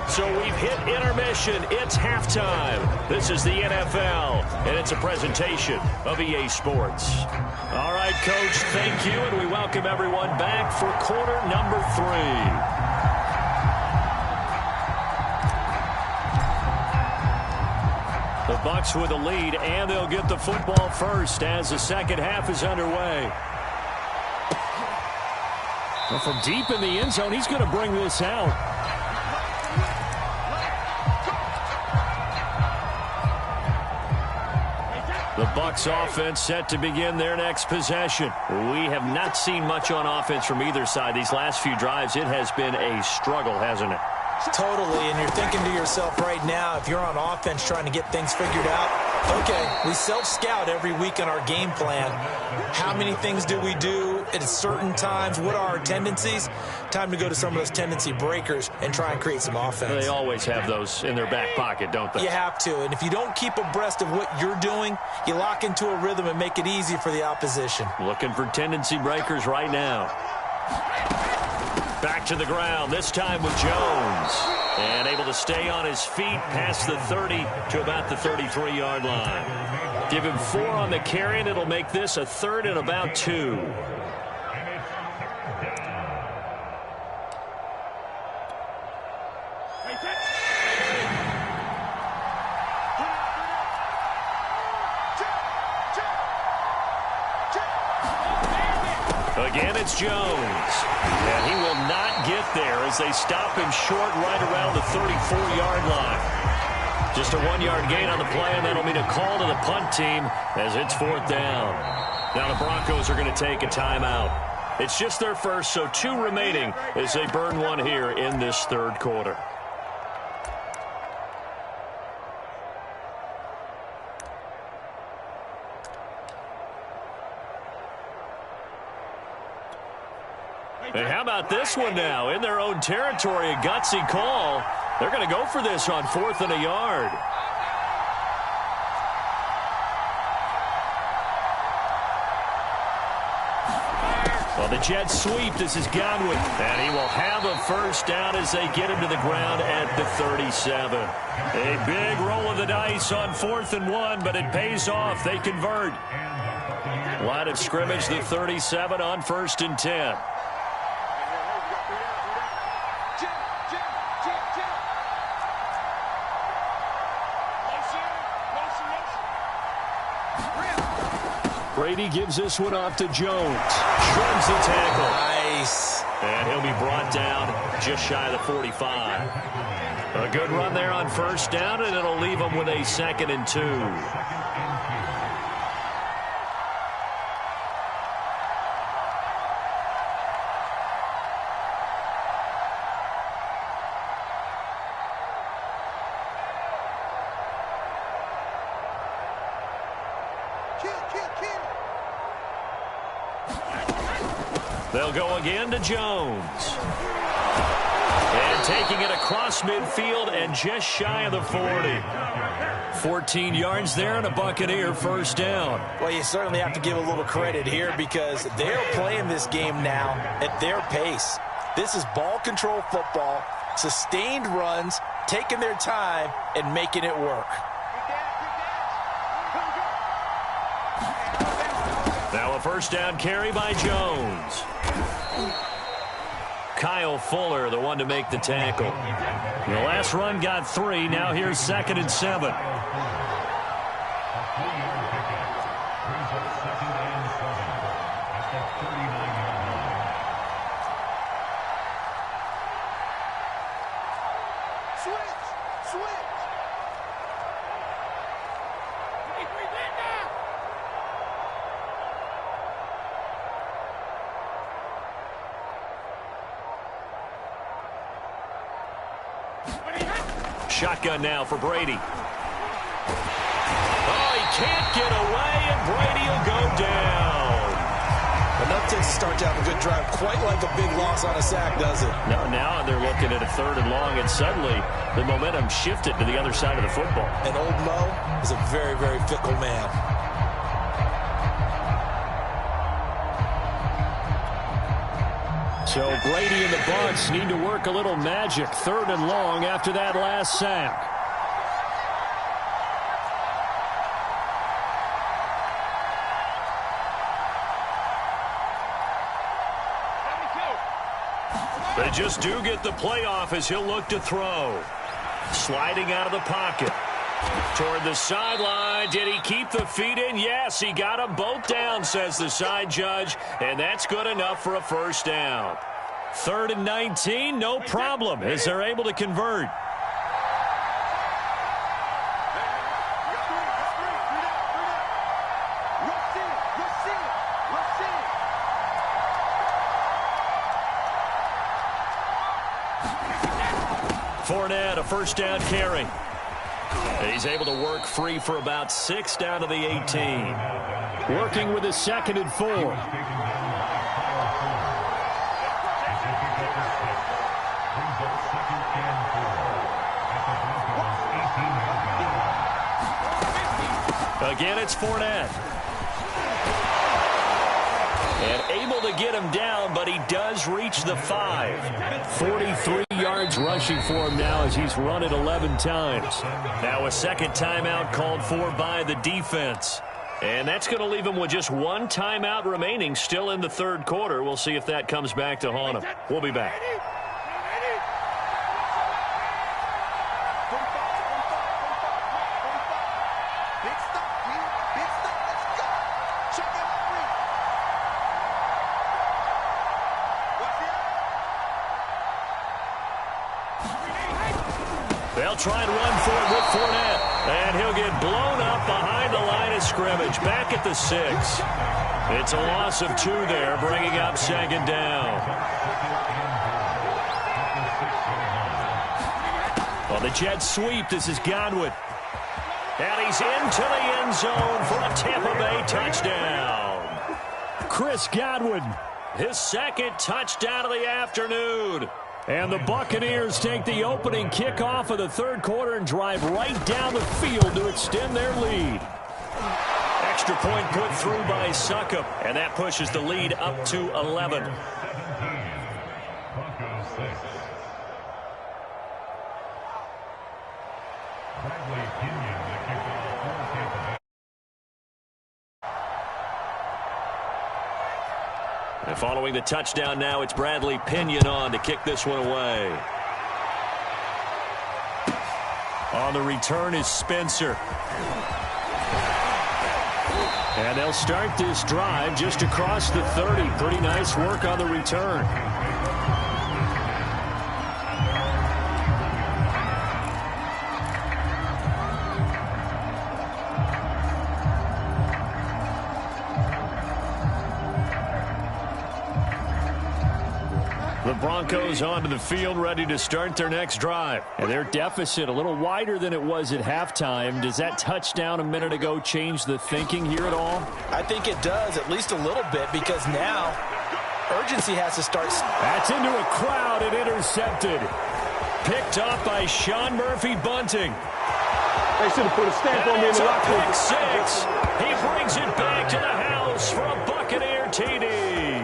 Speaker 1: So we've hit intermission. It's halftime. This is the NFL, and it's a presentation of EA Sports. All right, Coach, thank you, and we welcome everyone back for quarter number 3. The Bucs with the lead, and they'll get the football first as the second half is underway. Well, from deep in the end zone, he's going to bring this out. The Bucs offense set to begin their next possession. We have not seen much on offense from either side. These last few drives, it has been a struggle, hasn't it?
Speaker 2: Totally, and you're thinking to yourself right now, if you're on offense trying to get things figured out, okay, we self-scout every week on our game plan. How many things do we do at certain times? What are our tendencies? Time to go to some of those tendency breakers and try and create some offense.
Speaker 1: They always have those in their back pocket, don't they?
Speaker 2: You have to, and if you don't keep abreast of what you're doing, you lock into a rhythm and make it easy for the opposition.
Speaker 1: Looking for tendency breakers right now. Back to the ground, this time with Jones. And able to stay on his feet past the 30 to about the 33-yard line. Give him 4 on the carry, and it'll make this a 3rd and about 2. Again, it's Jones. And he will not get there as they stop him short right around the 34-yard line. Just a 1-yard gain on the play, and that'll mean a call to the punt team as it's 4th down. Now the Broncos are going to take a timeout. It's just their first, so 2 remaining as they burn one here in this 3rd quarter. And how about this one now? In their own territory, a gutsy call. They're going to go for this on 4th and a yard. The Jets sweep. This is Godwin. And he will have a first down as they get him to the ground at the 37. A big roll of the dice on 4th and 1, but it pays off. They convert. Line of scrimmage, the 37 on 1st and 10. Brady gives this one off to Jones. Shrugs the tackle.
Speaker 2: Nice.
Speaker 1: And he'll be brought down just shy of the 45. A good run there on 1st down, and it'll leave them with a 2nd and 2. They'll go again to Jones. And taking it across midfield and just shy of the 40. 14 yards there and a Buccaneer first down.
Speaker 2: Well, you certainly have to give a little credit here because they're playing this game now at their pace. This is ball control football, sustained runs, taking their time and making it work.
Speaker 1: Now a first down carry by Jones. Kyle Fuller, the one to make the tackle. The last run got 3. Now here's 2nd and 7. Shotgun now for Brady. Oh, he can't get away, and Brady will go down.
Speaker 2: Enough to start to have a good drive. Quite like a big loss on a sack, does it?
Speaker 1: No, now they're looking at a 3rd and long, and suddenly the momentum shifted to the other side of the football.
Speaker 2: And old Mo is a very, very fickle man.
Speaker 1: So Brady and the Bucs need to work a little magic. 3rd and long after that last sack. They just do get the playoff as he'll look to throw. Sliding out of the pocket. Toward the sideline. Did he keep the feet in? Yes, he got them both down, says the side judge. And that's good enough for a first down. 3rd and 19, no problem, as they're able to convert. Fournette, a first down carry. He's able to work free for about 6 down to the 18. Working with his 2nd and 4. Again, it's Fournette. And able to get him down, but he does reach the 5. 43 yards rushing for him now as he's run it 11 times. Now a 2nd timeout called for by the defense. And that's going to leave him with just 1 timeout remaining still in the 3rd quarter. We'll see if that comes back to haunt him. We'll be back. They'll try and run for it with Fournette. And he'll get blown up behind the line of scrimmage. Back at the 6. It's a loss of 2 there, bringing up 2nd down. Well, the Jets sweep. This is Godwin. And he's into the end zone for a Tampa Bay touchdown. Chris Godwin, his 2nd touchdown of the afternoon. And the Buccaneers take the opening kickoff of the 3rd quarter and drive right down the field to extend their lead. extra point put through by Succop, and that pushes the lead up to 11.
Speaker 4: 17, Broncos 6. Bradley Pinion, the kickoff for Tampa Bay.
Speaker 1: And following the touchdown now, it's Bradley Pinion on to kick this one away. On the return is Spencer. And they'll start this drive just across the 30. Pretty nice work on the return. The Broncos onto the field, ready to start their next drive. And their deficit a little wider than it was at halftime. Does that touchdown a minute ago change the thinking here at all?
Speaker 2: I think it does, at least a little bit, because now urgency has to start.
Speaker 1: That's into a crowd and intercepted. Picked off by Sean Murphy-Bunting.
Speaker 5: They should have put a stamp on me in the locker room.
Speaker 1: Pick six. He brings it back to the house for a Buccaneer TD.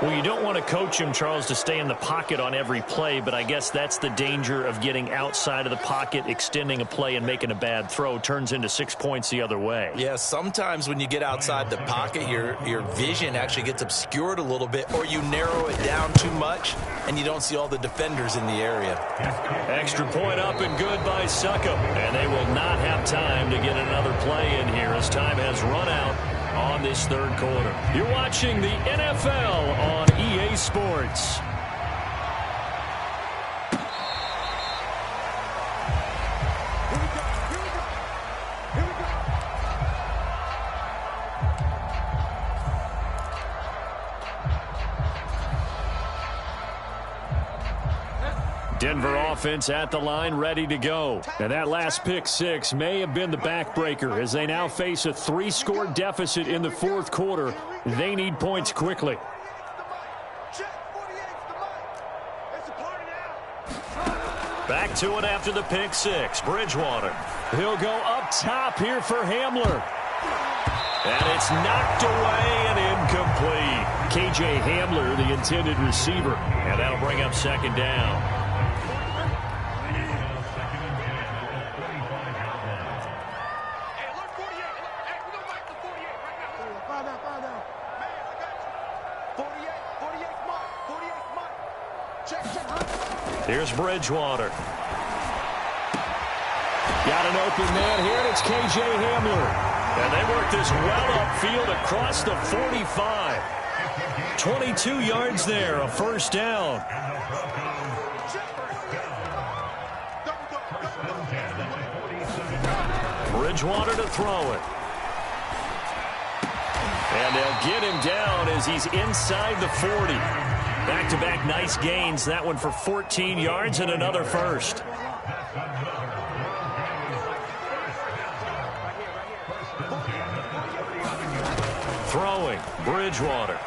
Speaker 1: Well, you don't want to coach him, Charles, to stay in the pocket on every play, but I guess that's the danger of getting outside of the pocket, extending a play, and making a bad throw. Turns into 6 points the other way.
Speaker 2: Yeah, sometimes when you get outside the pocket, your vision actually gets obscured a little bit, or you narrow it down too much, and you don't see all the defenders in the area.
Speaker 1: Extra point up and good by Succop, and they will not have time to get another play in here as time has run out on this third quarter. You're watching the NFL on EA Sports. Denver offense at the line, ready to go. And that last pick six may have been the backbreaker as they now face a 3-score deficit in the fourth quarter. They need points quickly. Back to it after the pick six. Bridgewater. He'll go up top here for Hamler. And it's knocked away and incomplete. KJ Hamler, the intended receiver. And that'll bring up second down. Here's Bridgewater. Got an open man here, and it's KJ Hamler. And they work this well upfield across the 45. 22 yards there, a first down. Bridgewater to throw it. And they'll get him down as he's inside the 40. Back-to-back nice gains. That one for 14 yards and another first. Throwing, Bridgewater.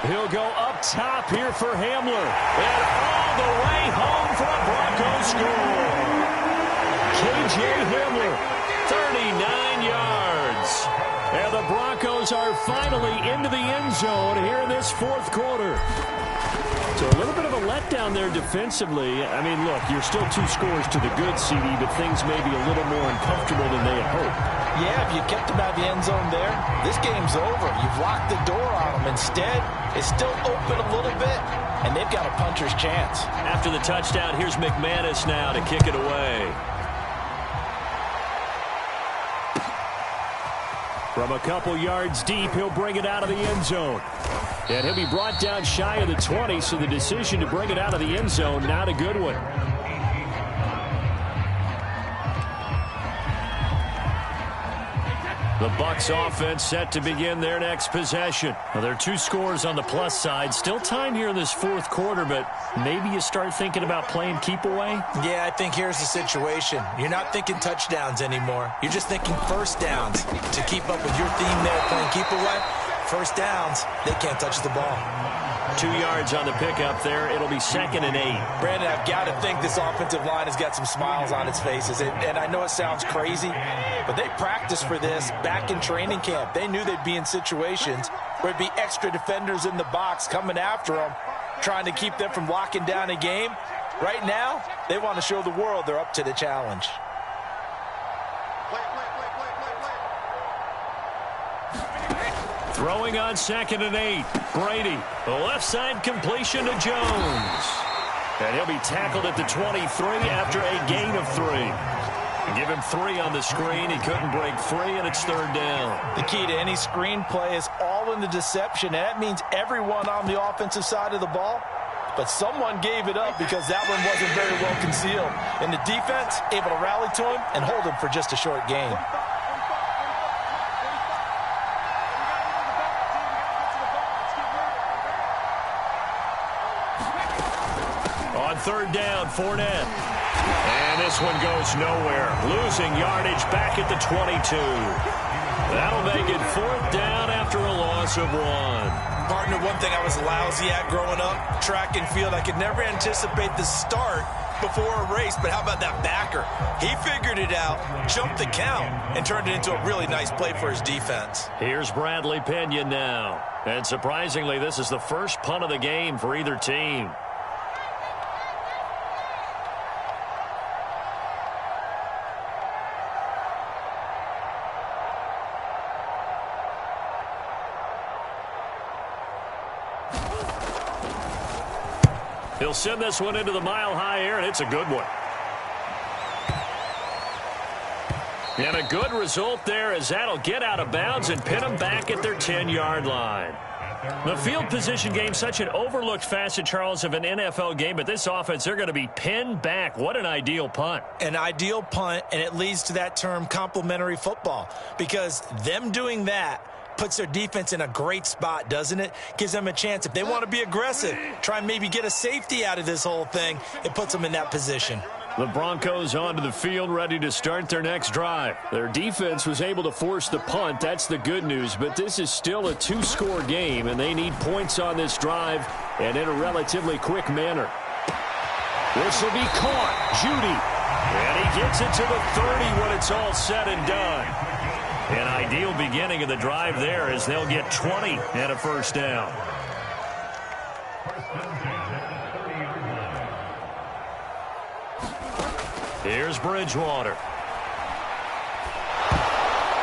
Speaker 1: He'll go up top here for Hamler. And all the way home for a Broncos score. KJ Hamler, 39 yards. And the Broncos are finally into the end zone here in this fourth quarter. So a little bit of a letdown there defensively. I mean, look, you're still 2 scores to the good, CD, but things may be a little more uncomfortable than they had hoped.
Speaker 2: Yeah, if you kept them out of the end zone there, this game's over. You've locked the door on them. Instead, it's still open a little bit, and they've got a puncher's chance.
Speaker 1: After the touchdown, here's McManus now to kick it away. From a couple yards deep, he'll bring it out of the end zone. And he'll be brought down shy of the 20, so the decision to bring it out of the end zone, not a good one. The Bucs offense set to begin their next possession. Well, there are 2 scores on the plus side. Still time here in this fourth quarter, but maybe you start thinking about playing keep away?
Speaker 2: Yeah, I think here's the situation. You're not thinking touchdowns anymore. You're just thinking first downs. To keep up with your theme there, playing keep away, first downs, they can't touch the ball.
Speaker 1: 2 yards on the pickup there. It'll be 2nd and 8.
Speaker 2: Brandon, I've got to think this offensive line has got some smiles on its faces. And I know it sounds crazy, but they practiced for this back in training camp. They knew they'd be in situations where there'd be extra defenders in the box coming after them, trying to keep them from locking down a game. Right now, they want to show the world they're up to the challenge.
Speaker 1: Throwing on 2nd and 8. Brady, the left side completion to Jones. And he'll be tackled at the 23 after a gain of 3. Give him 3 on the screen. He couldn't break free, and it's 3rd down.
Speaker 2: The key to any screen play is all in the deception, and that means everyone on the offensive side of the ball. But someone gave it up because that one wasn't very well concealed. And the defense able to rally to him and hold him for just a short gain.
Speaker 1: On 3rd down, Fournette. And this one goes nowhere. Losing yardage back at the 22. That'll make it 4th down after a loss of 1.
Speaker 2: Partner, one thing I was lousy at growing up, track and field, I could never anticipate the start before a race, but how about that backer? He figured it out, jumped the count, and turned it into a really nice play for his defense.
Speaker 1: Here's Bradley Pinion now. And surprisingly, this is the first punt of the game for either team. He'll send this one into the mile-high air, and it's a good one. And a good result there as that'll get out of bounds and pin them back at their 10-yard line. The field position game, such an overlooked facet, Charles, of an NFL game, but this offense, they're going to be pinned back. What an ideal punt.
Speaker 2: An ideal punt, and it leads to that term complementary football, because them doing that puts their defense in a great spot, doesn't it? Gives them a chance. If they want to be aggressive, try and maybe get a safety out of this whole thing, it puts them in that position.
Speaker 1: The Broncos onto the field, ready to start their next drive. Their defense was able to force the punt. That's the good news, but this is still a 2-score game, and they need points on this drive and in a relatively quick manner. This will be caught. Judy. And he gets it to the 30 when it's all said and done. An ideal beginning of the drive there as they'll get 20 and a 1st down. Here's Bridgewater.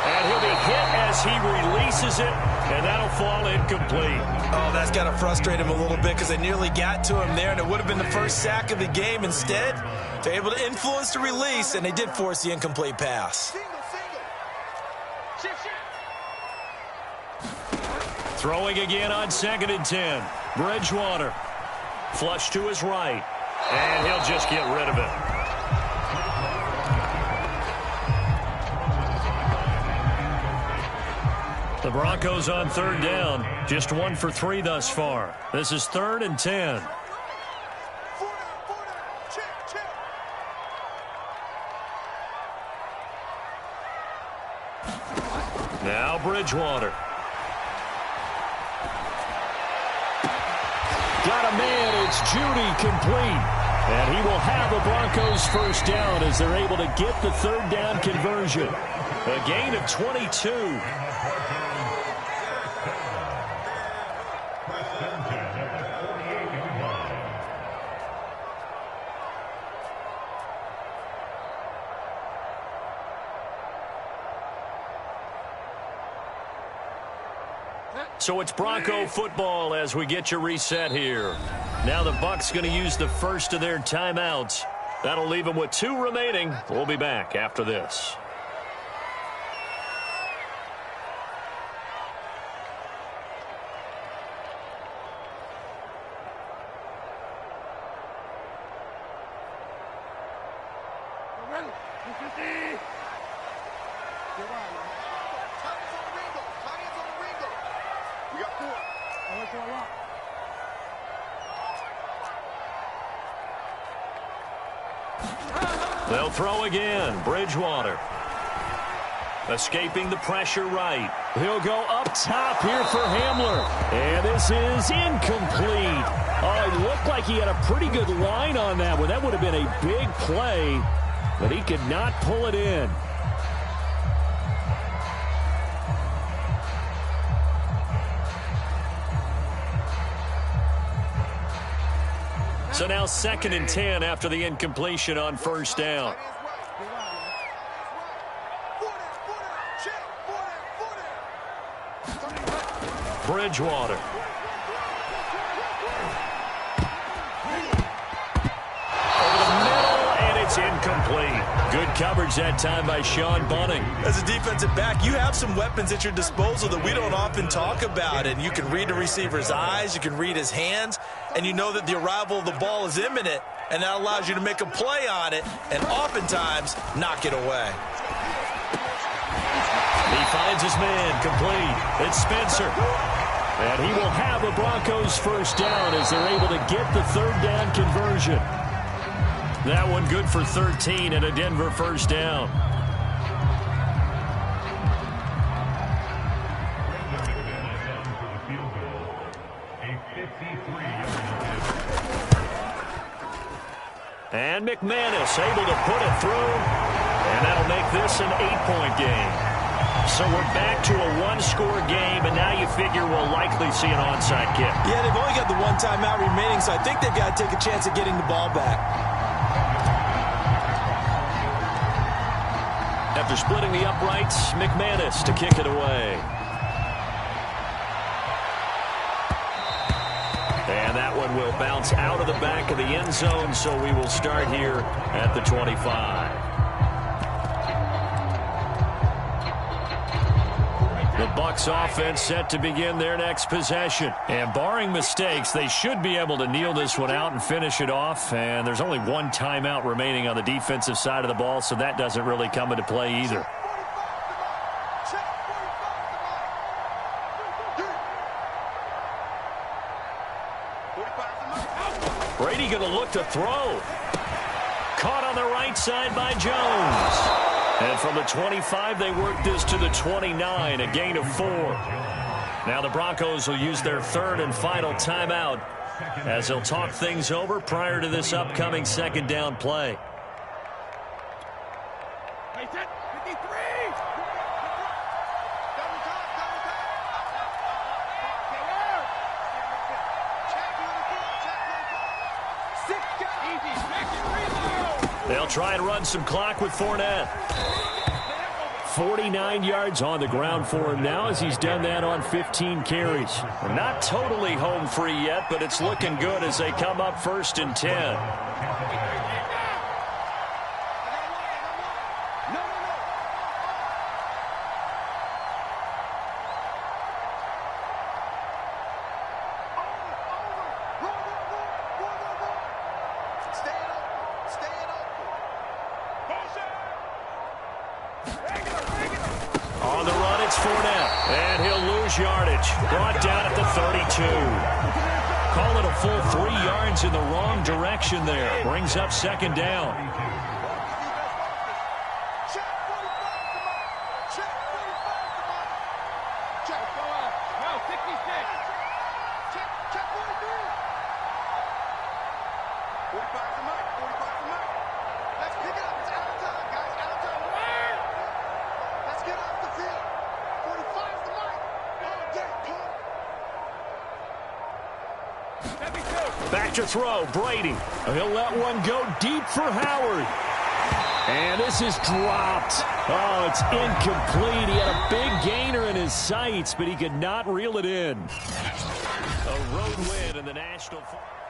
Speaker 1: And he'll be hit as he releases it, and that'll fall incomplete.
Speaker 2: Oh, that's got to frustrate him a little bit because they nearly got to him there, and it would have been the first sack of the game. Instead, they're able to influence the release, and they did force the incomplete pass.
Speaker 1: Throwing again on 2nd and 10. Bridgewater. Flush to his right. And he'll just get rid of it. The Broncos on 3rd down. Just 1 for 3 thus far. This is 3rd and 10. Now Bridgewater. Got a man, it's Judy, complete. And he will have the Broncos 1st down as they're able to get the 3rd down conversion. A gain of 22. So it's Bronco football as we get your reset here. Now the Bucs going to use the first of their timeouts. That'll leave them with 2 remaining. We'll be back after this. They'll throw again. Bridgewater. Escaping the pressure right. He'll go up top here for Hamler. And this is incomplete. Oh, it looked like he had a pretty good line on that one. That would have been a big play, but he could not pull it in. So now 2nd and 10 after the incompletion on first down. Bridgewater. Over the middle, and it's incomplete. Good coverage that time by Sean Bunting.
Speaker 2: As a defensive back, you have some weapons at your disposal that we don't often talk about. And you can read the receiver's eyes, you can read his hands, and you know that the arrival of the ball is imminent, and that allows you to make a play on it and oftentimes knock it away.
Speaker 1: He finds his man complete. It's Spencer. And he will have the Broncos first down as they're able to get the 3rd down conversion. That one good for 13 and a Denver first down. And McManus able to put it through. And that'll make this an 8-point game. So we're back to a 1-score game, and now you figure we'll likely see an onside kick.
Speaker 2: Yeah, they've only got the 1 timeout remaining, so I think they've got to take a chance at getting the ball back.
Speaker 1: After splitting the uprights, McManus to kick it away. And that one will bounce out of the back of the end zone, so we will start here at the 25. The Bucs offense set to begin their next possession. And barring mistakes, they should be able to kneel this one out and finish it off. And there's only 1 timeout remaining on the defensive side of the ball, so that doesn't really come into play either. Brady going to look to throw. Caught on the right side by Jones. And from the 25, they work this to the 29, a gain of 4. Now the Broncos will use their 3rd and final timeout as they'll talk things over prior to this upcoming 2nd down play. They'll try and run some clock with Fournette. 49 yards on the ground for him now as he's done that on 15 carries. Not totally home free yet, but it's looking good as they come up 1st and 10. On the run, it's Fournette, and he'll lose yardage. Brought down at the 32. Call it a full 3 yards in the wrong direction there. Brings up 2nd down. Back to throw, Brady. He'll let one go deep for Howard. And this is dropped. Oh, it's incomplete. He had a big gainer in his sights, but he could not reel it in. A road win in the National Football.